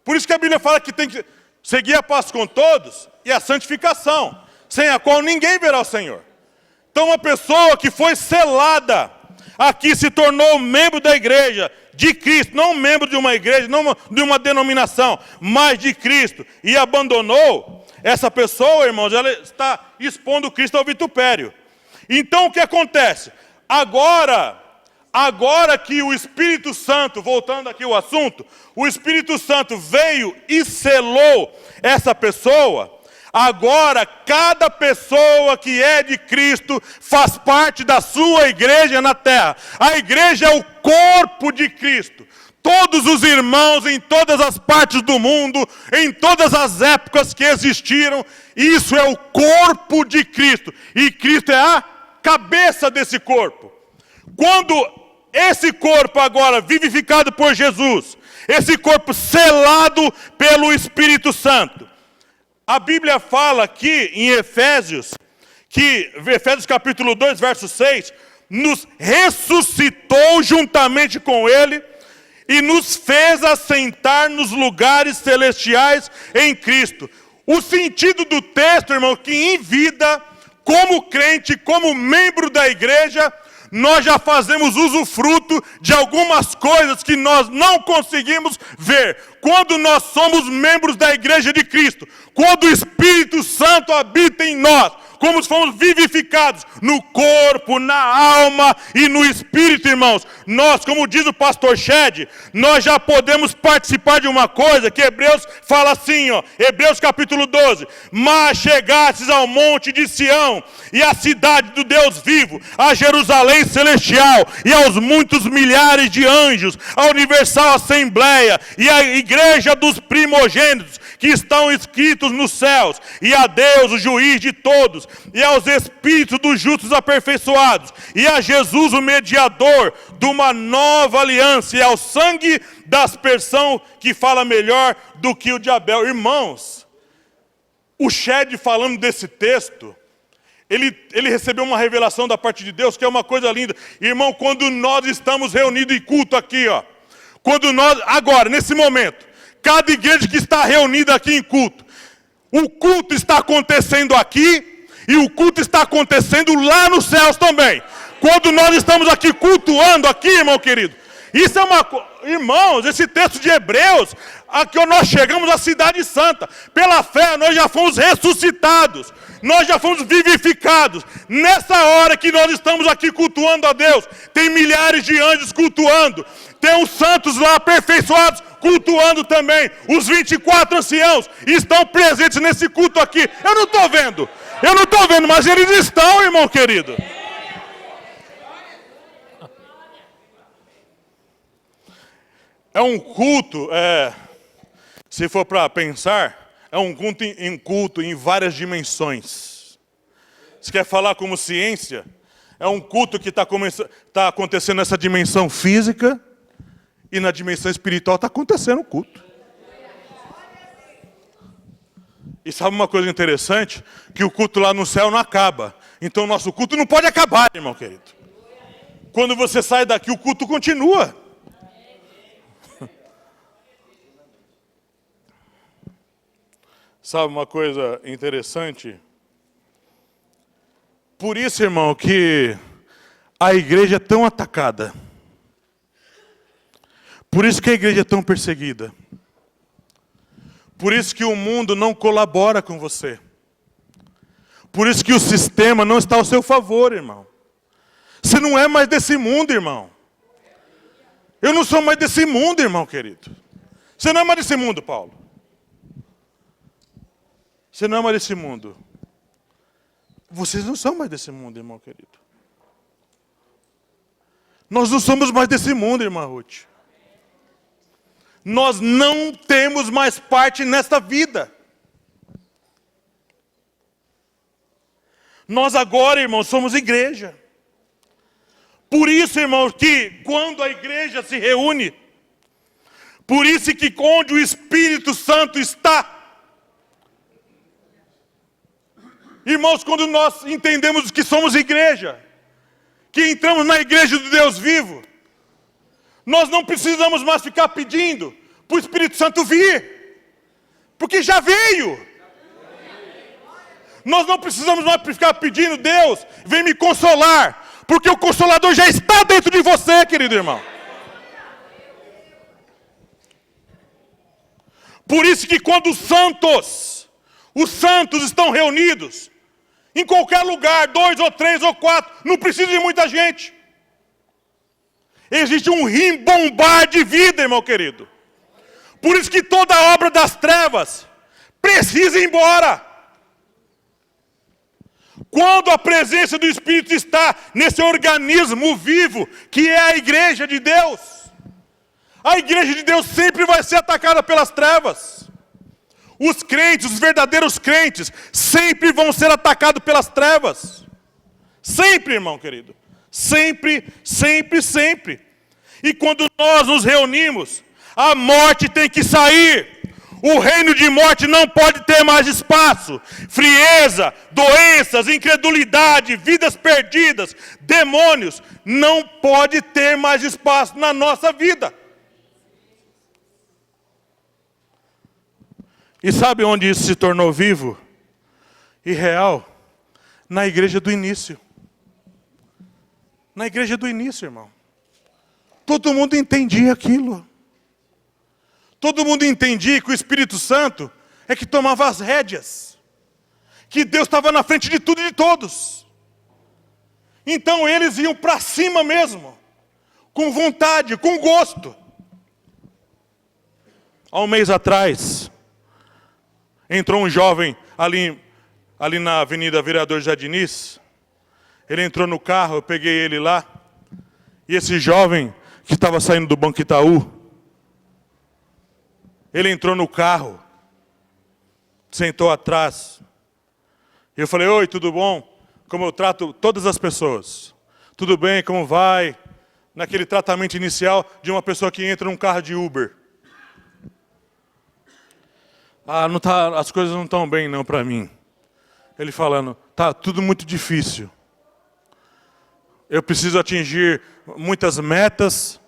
Por isso que a Bíblia fala que tem que seguir a paz com todos e a santificação, sem a qual ninguém verá o Senhor. Então uma pessoa que foi selada, aqui se tornou membro da igreja de Cristo, não membro de uma igreja, não de uma denominação, mas de Cristo, e abandonou, essa pessoa, irmãos, ela está expondo Cristo ao vitupério. Então o que acontece? Agora que o Espírito Santo, voltando aqui ao assunto, o Espírito Santo veio e selou essa pessoa, agora cada pessoa que é de Cristo faz parte da sua igreja na terra. A igreja é o corpo de Cristo. Todos os irmãos em todas as partes do mundo, em todas as épocas que existiram, isso é o corpo de Cristo. E Cristo é a cabeça desse corpo. Quando esse corpo agora vivificado por Jesus, esse corpo selado pelo Espírito Santo, a Bíblia fala aqui em Efésios, que Efésios capítulo 2, verso 6, nos ressuscitou juntamente com Ele e nos fez assentar nos lugares celestiais em Cristo. O sentido do texto, irmão, que em vida, como crente, como membro da igreja, nós já fazemos usufruto de algumas coisas que nós não conseguimos ver. Quando nós somos membros da igreja de Cristo, quando o Espírito Santo habita em nós, como fomos vivificados no corpo, na alma e no espírito, irmãos, nós, como diz o pastor Shed, nós já podemos participar de uma coisa que Hebreus fala assim, ó, Hebreus capítulo 12, mas chegastes ao monte de Sião e à cidade do Deus vivo, a Jerusalém celestial e aos muitos milhares de anjos, a universal assembleia e a igreja dos primogênitos que estão escritos nos céus, e a Deus, o juiz de todos, e aos espíritos dos justos aperfeiçoados, e a Jesus, o mediador de uma nova aliança, e ao sangue da aspersão que fala melhor do que o de Abel. Irmãos, o Shed falando desse texto, ele recebeu uma revelação da parte de Deus, que é uma coisa linda. Irmão, quando nós estamos reunidos em culto aqui, ó, quando nós, agora, nesse momento, cada igreja que está reunida aqui em culto, o culto está acontecendo aqui e o culto está acontecendo lá nos céus também. Quando nós estamos aqui cultuando aqui, irmão querido, isso é uma coisa, irmãos, esse texto de Hebreus, aqui nós chegamos à cidade santa. Pela fé nós já fomos ressuscitados, nós já fomos vivificados. Nessa hora que nós estamos aqui cultuando a Deus, tem milhares de anjos cultuando, tem os santos lá aperfeiçoados cultuando também. Os 24 anciãos estão presentes nesse culto aqui. Eu não estou vendo, mas eles estão, irmão querido. É um culto, se for para pensar, é um culto em várias dimensões. Se quer falar como ciência, é um culto que está acontecendo nessa dimensão física, e na dimensão espiritual está acontecendo o culto. E sabe uma coisa interessante? Que o culto lá no céu não acaba. Então o nosso culto não pode acabar, irmão querido. Quando você sai daqui, o culto continua. Sabe uma coisa interessante? Por isso, irmão, que a igreja é tão atacada. Por isso que a igreja é tão perseguida. Por isso que o mundo não colabora com você. Por isso que o sistema não está ao seu favor, irmão. Você não é mais desse mundo, irmão. Eu não sou mais desse mundo, irmão querido. Você não é mais desse mundo, Paulo. Você não é mais desse mundo. Vocês não são mais desse mundo, irmão querido. Nós não somos mais desse mundo, irmã Ruth. Nós não temos mais parte nesta vida. Nós agora, irmãos, somos igreja. Por isso, irmãos, que quando a igreja se reúne, por isso que onde o Espírito Santo está, irmãos, quando nós entendemos que somos igreja, que entramos na igreja do Deus vivo, nós não precisamos mais ficar pedindo para o Espírito Santo vir, porque já veio. Nós não precisamos mais ficar pedindo, Deus, vem me consolar, porque o Consolador já está dentro de você, querido irmão. Por isso que quando os santos estão reunidos, em qualquer lugar, 2 ou 3 ou 4, não precisa de muita gente. Existe um rimbombar de vida, irmão querido. Por isso que toda obra das trevas precisa ir embora. Quando a presença do Espírito está nesse organismo vivo, que é a igreja de Deus, a igreja de Deus sempre vai ser atacada pelas trevas. Os crentes, os verdadeiros crentes, sempre vão ser atacados pelas trevas. Sempre, irmão querido. Sempre, sempre, sempre. E quando nós nos reunimos, a morte tem que sair. O reino de morte não pode ter mais espaço. Frieza, doenças, incredulidade, vidas perdidas, demônios, não pode ter mais espaço na nossa vida. E sabe onde isso se tornou vivo e real? Na igreja do início. Na igreja do início, irmão. Todo mundo entendia aquilo. Todo mundo entendia que o Espírito Santo é que tomava as rédeas. Que Deus estava na frente de tudo e de todos. Então eles iam para cima mesmo. Com vontade, com gosto. Há um mês atrás, entrou um jovem ali na Avenida Vereador Jardiniz. Ele entrou no carro, eu peguei ele lá. E esse jovem que estava saindo do Banco Itaú, ele entrou no carro, sentou atrás. Eu falei, oi, tudo bom? Como eu trato todas as pessoas. Tudo bem, como vai? Naquele tratamento inicial de uma pessoa que entra num carro de Uber. Não tá, as coisas não estão bem não para mim. Ele falando, tá tudo muito difícil. Eu preciso atingir muitas metas,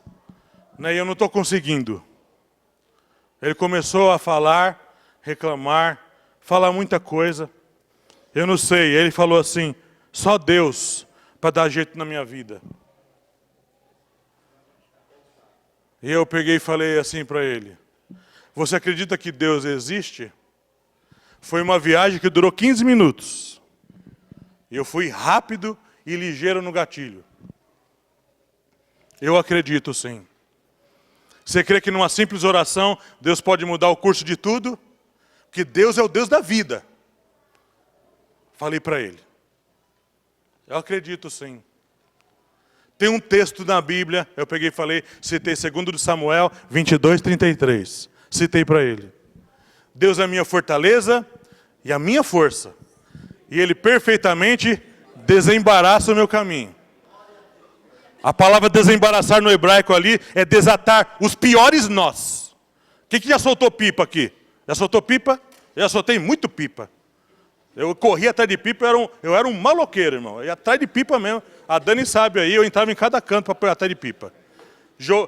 né, e eu não estou conseguindo. Ele começou a falar, reclamar, falar muita coisa. Eu não sei, ele falou assim, só Deus para dar jeito na minha vida. E eu peguei e falei assim para ele, você acredita que Deus existe? Foi uma viagem que durou 15 minutos. E eu fui rápido e ligeiro no gatilho. Eu acredito sim. Você crê que numa simples oração, Deus pode mudar o curso de tudo? Porque Deus é o Deus da vida. Falei para ele. Eu acredito sim. Tem um texto na Bíblia, eu peguei e falei, citei 2 Samuel 22:33. Citei para ele. Deus é a minha fortaleza e a minha força. E Ele perfeitamente desembaraça o meu caminho. A palavra desembaraçar no hebraico ali é desatar os piores nós. Quem que já soltou pipa aqui? Já soltou pipa? Eu já soltei muito pipa. Eu corria atrás de pipa, eu era um maloqueiro, irmão. Eu ia atrás de pipa mesmo. A Dani sabe aí, eu entrava em cada canto para pôr atrás de pipa.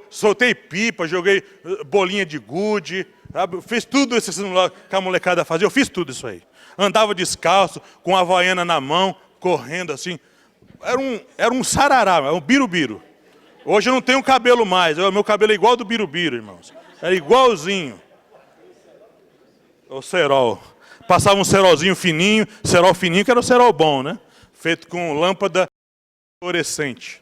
Soltei pipa, joguei bolinha de gude, fiz tudo isso que a molecada fazia, eu fiz tudo isso aí. Andava descalço, com a havaiana na mão, correndo assim. Era um sarará, um birubiru. Hoje eu não tenho cabelo mais, meu cabelo é igual ao do birubiru, irmãos. Era igualzinho. O cerol. Passava um cerolzinho fininho, cerol fininho que era o cerol bom, né? Feito com lâmpada fluorescente.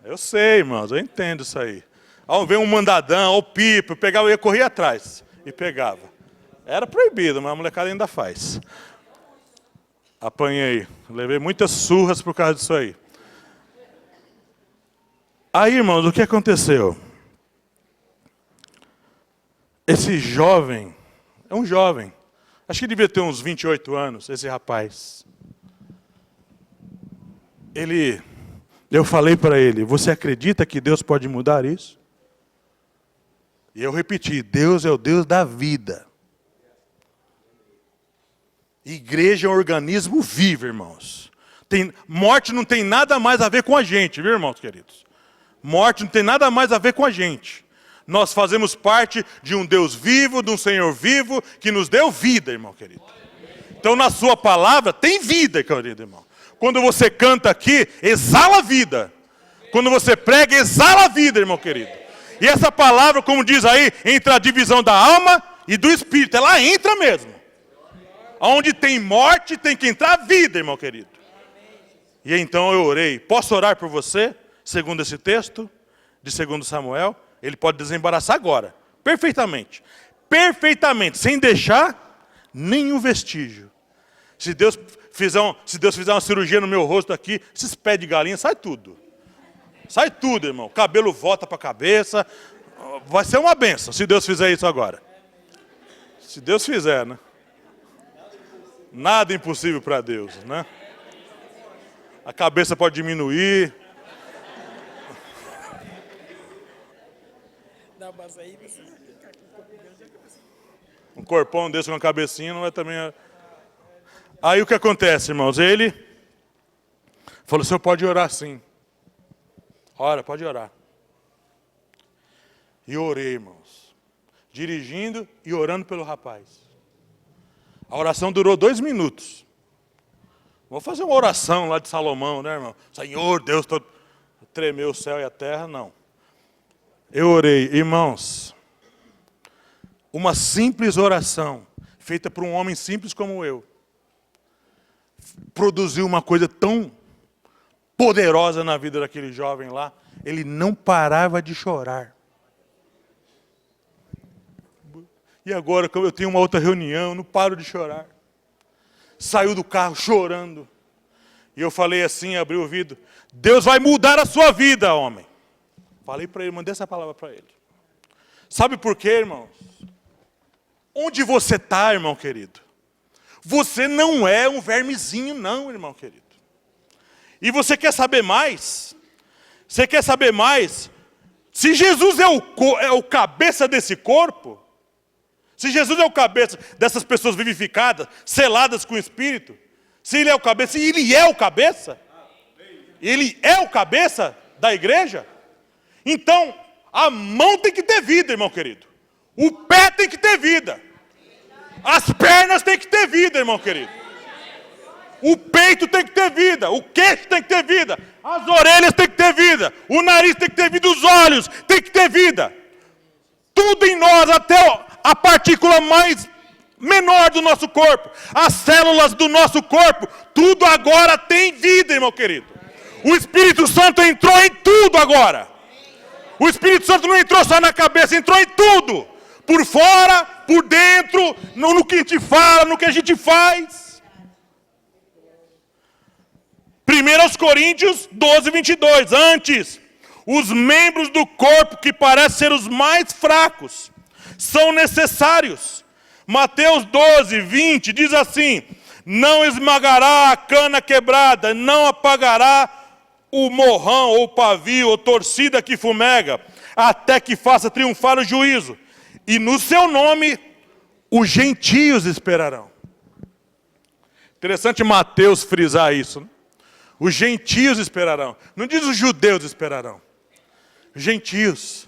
Eu sei, irmãos, eu entendo isso aí. Ao ver um mandadão, ou pipa, eu ia correr atrás e pegava. Era proibido, mas a molecada ainda faz. Apanhei. Levei muitas surras por causa disso aí. Aí, irmãos, o que aconteceu? Esse jovem, é um jovem, acho que devia ter uns 28 anos, esse rapaz. Eu falei para ele, você acredita que Deus pode mudar isso? E eu repeti, Deus é o Deus da vida. Igreja é um organismo vivo, irmãos. Morte não tem nada mais a ver com a gente, viu, irmãos queridos? Morte não tem nada mais a ver com a gente. Nós fazemos parte de um Deus vivo, de um Senhor vivo, que nos deu vida, irmão querido. Então, na sua palavra, tem vida, querido irmão. Quando você canta aqui, exala a vida. Quando você prega, exala a vida, irmão querido. E essa palavra, como diz aí, entre a divisão da alma e do espírito, ela entra mesmo. Onde tem morte, tem que entrar a vida, irmão querido. E então eu orei. Posso orar por você, segundo esse texto, de 2 Samuel? Ele pode desembaraçar agora, perfeitamente. Perfeitamente, sem deixar nenhum vestígio. Se Deus fizer uma cirurgia no meu rosto aqui, esses pés de galinha, sai tudo. Sai tudo, irmão. Cabelo volta para a cabeça. Vai ser uma bênção, se Deus fizer isso agora. Se Deus fizer, né? Nada impossível para Deus, né? A cabeça pode diminuir. Um corpão desse com uma cabecinha não é também... Aí o que acontece, irmãos? Ele falou, o senhor pode orar sim. Ora, pode orar. E orei, irmãos. Dirigindo e orando pelo rapaz. A oração durou 2 minutos. Vou fazer uma oração lá de Salomão, né, irmão? Senhor, Deus, tremeu o céu e a terra, não. Eu orei, irmãos. Uma simples oração, feita por um homem simples como eu, produziu uma coisa tão poderosa na vida daquele jovem lá. Ele não parava de chorar. E agora, como eu tenho uma outra reunião, não paro de chorar. Saiu do carro chorando. E eu falei assim, abri o ouvido, Deus vai mudar a sua vida, homem. Falei para ele, mandei essa palavra para ele. Sabe por quê, irmãos? Onde você está, irmão querido? Você não é um vermezinho, não, irmão querido. E você quer saber mais? Você quer saber mais? Se Jesus é o cabeça desse corpo, se Jesus é o cabeça dessas pessoas vivificadas, seladas com o Espírito, se Ele é o cabeça, e Ele é o cabeça, Ele é o cabeça da igreja, então a mão tem que ter vida, irmão querido. O pé tem que ter vida. As pernas têm que ter vida, irmão querido. O peito tem que ter vida. O queixo tem que ter vida. As orelhas têm que ter vida. O nariz tem que ter vida. Os olhos têm que ter vida. Tudo em nós, até a partícula mais menor do nosso corpo, as células do nosso corpo, tudo agora tem vida, irmão querido. O Espírito Santo entrou em tudo agora. O Espírito Santo não entrou só na cabeça, entrou em tudo. Por fora, por dentro, no que a gente fala, no que a gente faz. 1 Coríntios 12, 22. Antes, os membros do corpo que parecem ser os mais fracos são necessários. Mateus 12, 20 diz assim, não esmagará a cana quebrada, não apagará o morrão ou pavio ou torcida que fumega, até que faça triunfar o juízo. E no seu nome, os gentios esperarão. Interessante Mateus frisar isso, né? Os gentios esperarão. Não diz os judeus esperarão. Gentios.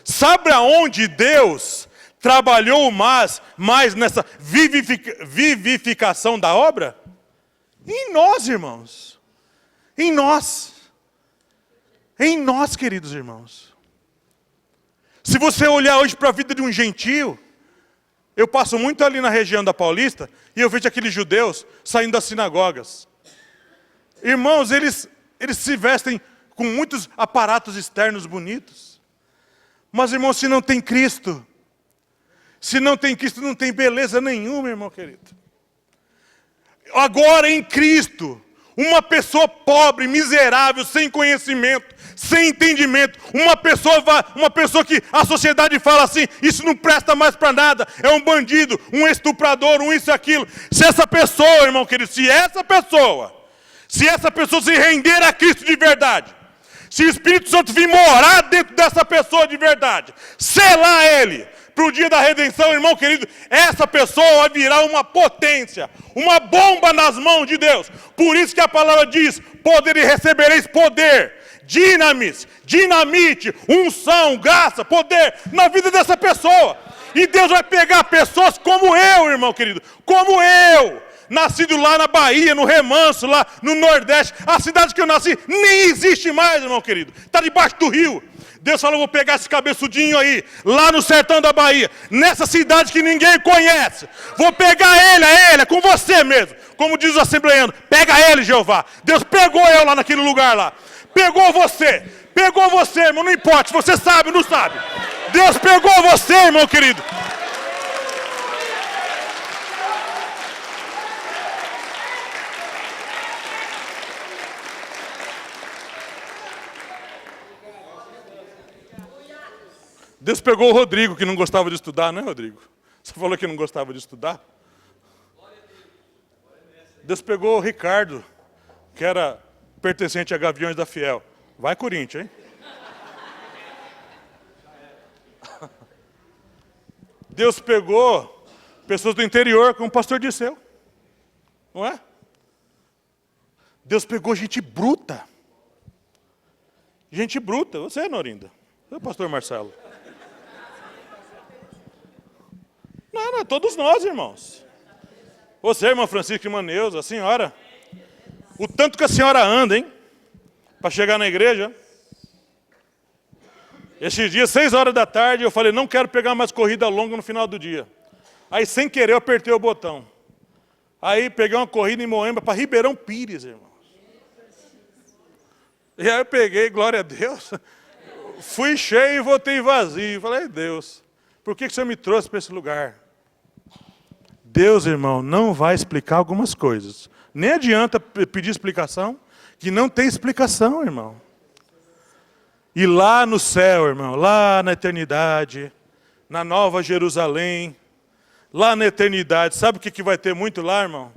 Sabe aonde Deus trabalhou mais nessa vivificação da obra? Em nós, irmãos. Em nós. Em nós, queridos irmãos. Se você olhar hoje para a vida de um gentio, Eu passo muito ali na região da Paulista e eu vejo aqueles judeus saindo das sinagogas. Irmãos, eles se vestem com muitos aparatos externos bonitos. Mas, irmão, se não tem Cristo, não tem beleza nenhuma, irmão querido. Agora em Cristo, uma pessoa pobre, miserável, sem conhecimento, sem entendimento, uma pessoa que a sociedade fala assim, isso não presta mais para nada, é um bandido, um estuprador, um isso e aquilo. Se essa pessoa, irmão querido, se essa pessoa se render a Cristo de verdade, se o Espírito Santo vir morar dentro dessa pessoa de verdade, selar ele para o dia da redenção, irmão querido, essa pessoa vai virar uma potência, uma bomba nas mãos de Deus. Por isso que a palavra diz, poder e recebereis poder, dinamite, unção, graça, poder na vida dessa pessoa. E Deus vai pegar pessoas como eu, irmão querido, como eu, nascido lá na Bahia, no Remanso, lá no Nordeste. A cidade que eu nasci nem existe mais, irmão querido. Está debaixo do rio. Deus falou, vou pegar esse cabeçudinho aí, lá no sertão da Bahia, nessa cidade que ninguém conhece. Vou pegar ele, é com você mesmo. Como diz o assembleano, pega ele, Jeová. Deus pegou eu lá naquele lugar lá. Pegou você, irmão, não importa, se você sabe ou não sabe. Deus pegou você, irmão querido. Deus pegou o Rodrigo, que não gostava de estudar, né, Rodrigo? Você falou que não gostava de estudar? Deus pegou o Ricardo, que era pertencente a Gaviões da Fiel. Vai, Corinthians, hein? Deus pegou pessoas do interior, como o pastor Disseu. Não é? Deus pegou gente bruta. Gente bruta. Você, Norinda. Você, pastor Marcelo. Não, todos nós, irmãos. Você, irmã Francisca, irmã Neuza, a senhora. O tanto que a senhora anda, hein? Para chegar na igreja. Esses dias, 6 horas da tarde, eu falei, não quero pegar mais corrida longa no final do dia. Aí, sem querer, eu apertei o botão. Aí, peguei uma corrida em Moema para Ribeirão Pires, irmãos. E aí eu peguei, glória a Deus, fui cheio e voltei vazio. Falei, Deus, por que você me trouxe para esse lugar? Deus, irmão, não vai explicar algumas coisas. Nem adianta pedir explicação, que não tem explicação, irmão. E lá no céu, irmão, lá na eternidade, na Nova Jerusalém, lá na eternidade, sabe o que vai ter muito lá, irmão?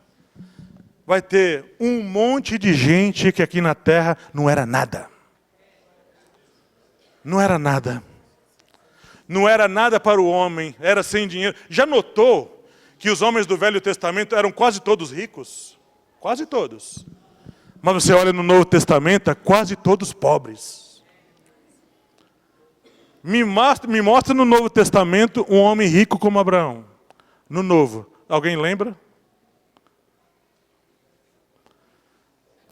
Vai ter um monte de gente que aqui na terra não era nada. Não era nada. Não era nada para o homem, era sem dinheiro. Já notou que os homens do Velho Testamento eram quase todos ricos? Quase todos. Mas você olha no Novo Testamento, quase todos pobres. Me mostra no Novo Testamento um homem rico como Abraão. No Novo. Alguém lembra?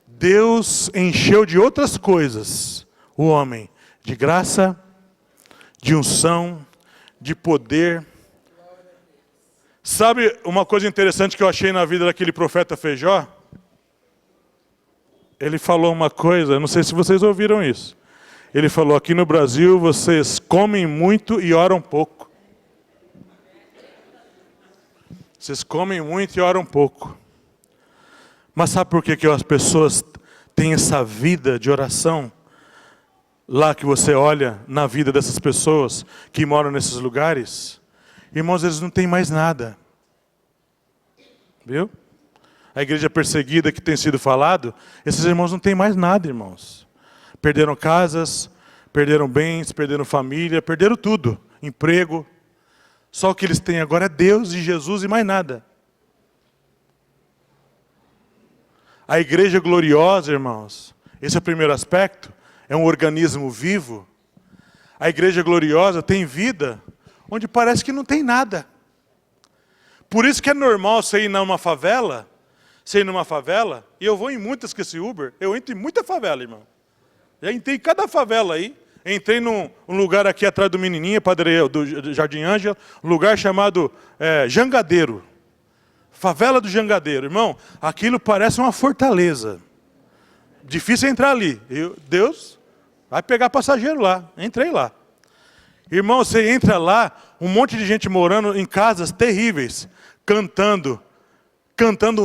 Deus encheu de outras coisas o homem. De graça, de unção, de poder. Sabe uma coisa interessante que eu achei na vida daquele profeta Feijó? Ele falou uma coisa, não sei se vocês ouviram isso. Ele falou, aqui no Brasil vocês comem muito e oram pouco. Vocês comem muito e oram pouco. Mas sabe por que as pessoas têm essa vida de oração? Lá que você olha na vida dessas pessoas que moram nesses lugares, irmãos, eles não têm mais nada. Viu? A igreja perseguida que tem sido falado, esses irmãos não têm mais nada, irmãos. Perderam casas, perderam bens, perderam família, perderam tudo. Emprego. Só o que eles têm agora é Deus e Jesus e mais nada. A igreja gloriosa, irmãos, esse é o primeiro aspecto, é um organismo vivo. A igreja gloriosa tem vida, onde parece que não tem nada. Por isso que é normal você ir numa favela, e eu vou em muitas com esse Uber, eu entro em muita favela, irmão. Já entrei em cada favela aí, Entrei num lugar aqui atrás do Menininha, do Jardim Ângela, um lugar chamado Jangadeiro. Favela do Jangadeiro. Irmão, aquilo parece uma fortaleza. Difícil entrar ali. Deus vai pegar passageiro lá. Entrei lá. Irmão, você entra lá, um monte de gente morando em casas terríveis, cantando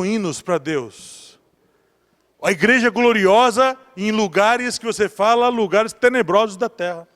hinos para Deus. A igreja gloriosa em lugares que você fala, lugares tenebrosos da terra.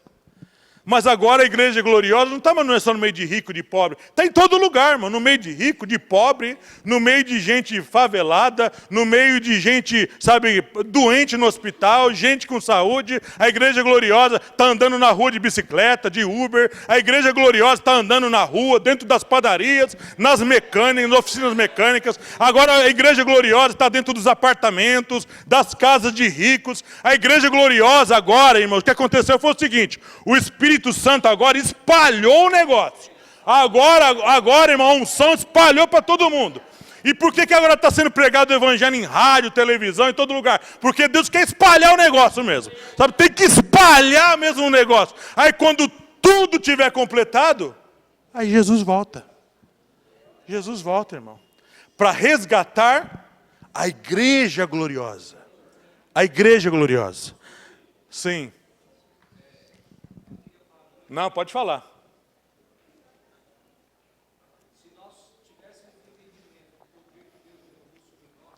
Mas agora a igreja gloriosa não está só no meio de rico, de pobre. Está em todo lugar, irmão. No meio de rico, de pobre, no meio de gente favelada, no meio de gente, sabe, doente no hospital, gente com saúde. A igreja gloriosa está andando na rua de bicicleta, de Uber. A igreja gloriosa está andando na rua, dentro das padarias, nas mecânicas, nas oficinas mecânicas. Agora a igreja gloriosa está dentro dos apartamentos, das casas de ricos. A igreja gloriosa agora, irmãos, o que aconteceu foi o seguinte: o Espírito Santo agora espalhou o negócio. Agora, irmão, a unção espalhou para todo mundo. E por que agora está sendo pregado o evangelho em rádio, televisão, em todo lugar? Porque Deus quer espalhar o negócio mesmo. Sabe, tem que espalhar mesmo o negócio. Aí quando tudo tiver completado, aí Jesus volta. Jesus volta, irmão. Para resgatar a igreja gloriosa. A igreja gloriosa. Sim. Não, pode falar. Se nós tivéssemos entendimento do poder que Deus derramou sobre nós,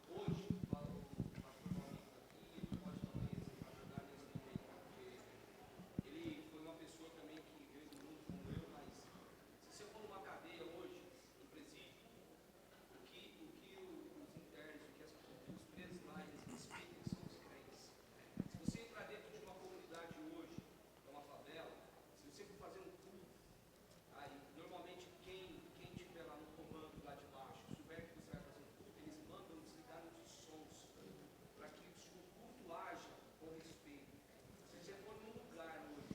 hoje, para o pastor Maurício aqui, ele pode também ajudar nesse momento, porque ele foi uma pessoa também que veio do mundo como eu, mas se você for numa cadeia hoje, no presídio, o que os internos, os presos lá, eles respeitam são os crentes. Se você entrar dentro de uma comunidade hoje, uma favela, se você for fazer um culto, aí normalmente quem estiver lá no comando lá de baixo, souber que você vai fazer um culto, eles mandam desligar os sons, para que o culto haja com respeito. Se você for num lugar hoje,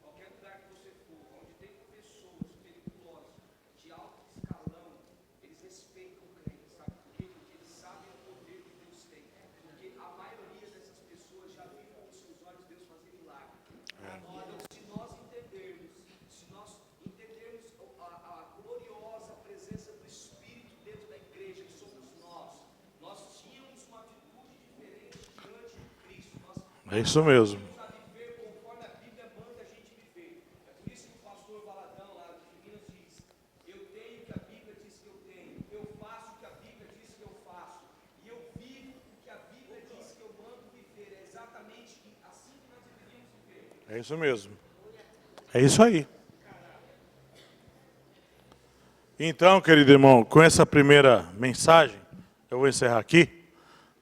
qualquer lugar que você for, onde tem pessoas perigosas, de alto escalão, eles respeitam o crente, sabe por quê? Porque eles sabem o poder que Deus tem. Porque a maioria dessas pessoas já viram com os seus olhos Deus fazer milagre. Então, se nós entendermos a gloriosa presença do Espírito dentro da igreja, que somos nós tínhamos uma atitude diferente diante de Cristo. É isso mesmo. A viver conforme a Bíblia manda a gente viver. É por isso que o pastor Valadão lá de Minas diz: eu tenho o que a Bíblia diz que eu tenho, eu faço o que a Bíblia diz que eu faço, e eu vivo o que a Bíblia diz que eu mando viver. É exatamente assim que nós deveríamos viver. É isso mesmo. É isso aí. Então, querido irmão, com essa primeira mensagem, eu vou encerrar aqui.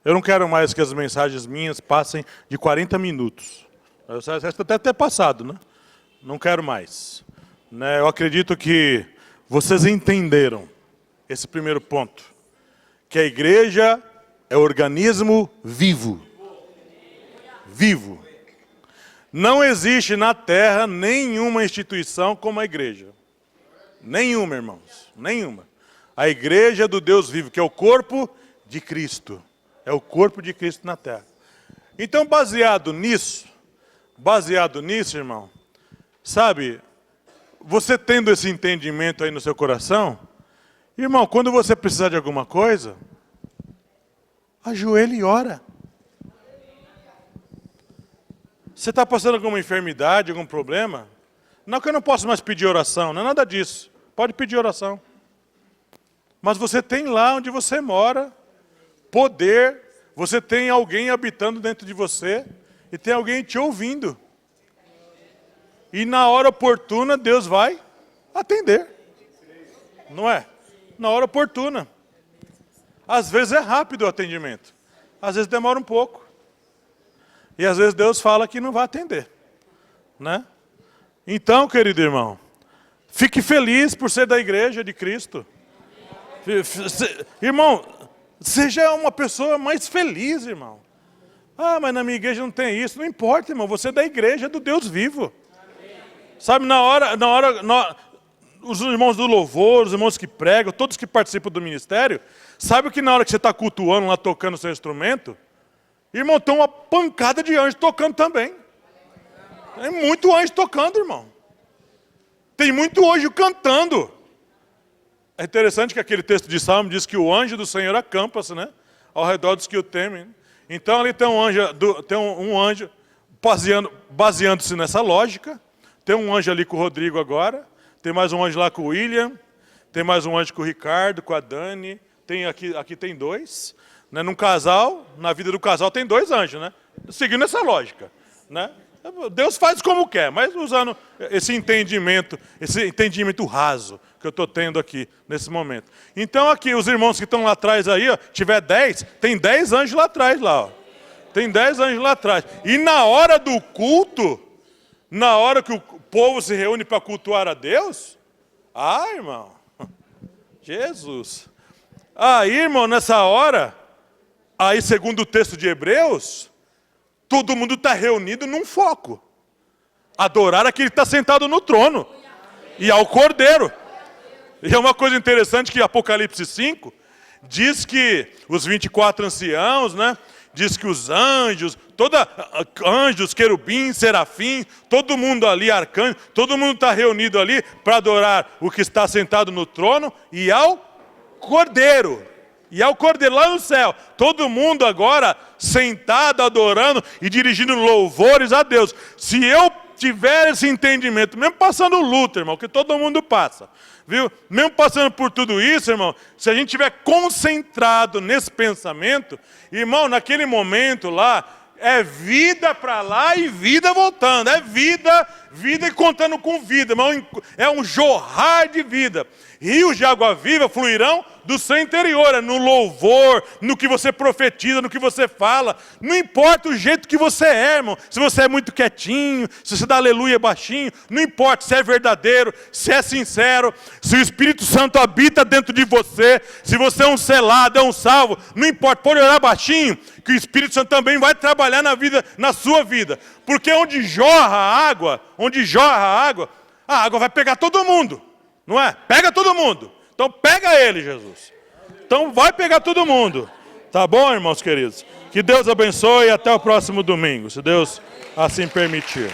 Eu não quero mais que as mensagens minhas passem de 40 minutos. Essa até ter passado, né? Não quero mais. Né? Eu acredito que vocês entenderam esse primeiro ponto. Que a igreja é organismo vivo. Vivo. Não existe na terra nenhuma instituição como a igreja. Nenhuma, irmãos. Nenhuma. A igreja do Deus vivo, que é o corpo de Cristo. É o corpo de Cristo na terra. Então, baseado nisso, irmão, sabe, você tendo esse entendimento aí no seu coração, irmão, quando você precisar de alguma coisa, ajoelhe e ora. Você está passando alguma enfermidade, algum problema? Não que eu não posso mais pedir oração, não é nada disso. Pode pedir oração. Mas você tem lá onde você mora poder, você tem alguém habitando dentro de você e tem alguém te ouvindo. E na hora oportuna Deus vai atender. Não é? Na hora oportuna. Às vezes é rápido o atendimento. Às vezes demora um pouco. E às vezes Deus fala que não vai atender. Né? Então, querido irmão, fique feliz por ser da igreja de Cristo. Irmão, seja uma pessoa mais feliz, irmão. Ah, mas na minha igreja não tem isso. Não importa, irmão, você é da igreja do Deus vivo. Sabe, os irmãos do louvor, os irmãos que pregam, todos que participam do ministério, sabe que na hora que você está cultuando lá, tocando o seu instrumento, irmão, tem uma pancada de anjos tocando também. Tem muito anjo tocando, irmão. Tem muito anjo cantando. É interessante que aquele texto de Salmo diz que o anjo do Senhor acampa-se, né? Ao redor dos que o temem. Então ali tem um anjo baseando-se nessa lógica. Tem um anjo ali com o Rodrigo agora. Tem mais um anjo lá com o William. Tem mais um anjo com o Ricardo, com a Dani. Aqui tem 2. Né? Num casal, na vida do casal tem 2 anjos, né? Seguindo essa lógica, né? Deus faz como quer, mas usando esse entendimento raso que eu estou tendo aqui nesse momento. Então aqui, os irmãos que estão lá atrás aí, ó, tiver 10, tem 10 anjos lá atrás, lá, ó. Tem 10 anjos lá atrás. E na hora do culto, na hora que o povo se reúne para cultuar a Deus, irmão, Jesus. Aí, irmão, nessa hora, aí segundo o texto de Hebreus, todo mundo está reunido num foco. Adorar aquele que está sentado no trono. E ao Cordeiro. E é uma coisa interessante que Apocalipse 5 diz que os 24 anciãos, né? Diz que os anjos, anjos, querubins, serafins, todo mundo ali, arcanjo, todo mundo está reunido ali para adorar o que está sentado no trono e ao Cordeiro. E ao Cordeiro lá no céu, todo mundo agora sentado, adorando e dirigindo louvores a Deus. Se eu tiver esse entendimento, mesmo passando luta, irmão, que todo mundo passa, viu? Mesmo passando por tudo isso, irmão, se a gente estiver concentrado nesse pensamento, irmão, naquele momento lá, é vida para lá e vida voltando. É vida e contando com vida, irmão. É um jorrar de vida. Rios de água viva fluirão do seu interior, no louvor, no que você profetiza, no que você fala. Não importa o jeito que você é, irmão. Se você é muito quietinho, se você dá aleluia baixinho, não importa se é verdadeiro, se é sincero, se o Espírito Santo habita dentro de você, se você é um selado, é um salvo, não importa, pode orar baixinho, que o Espírito Santo também vai trabalhar na sua vida. Porque onde jorra a água, a água vai pegar todo mundo. Não é? Pega todo mundo. Então pega ele, Jesus. Então vai pegar todo mundo. Tá bom, irmãos queridos? Que Deus abençoe e até o próximo domingo, se Deus assim permitir.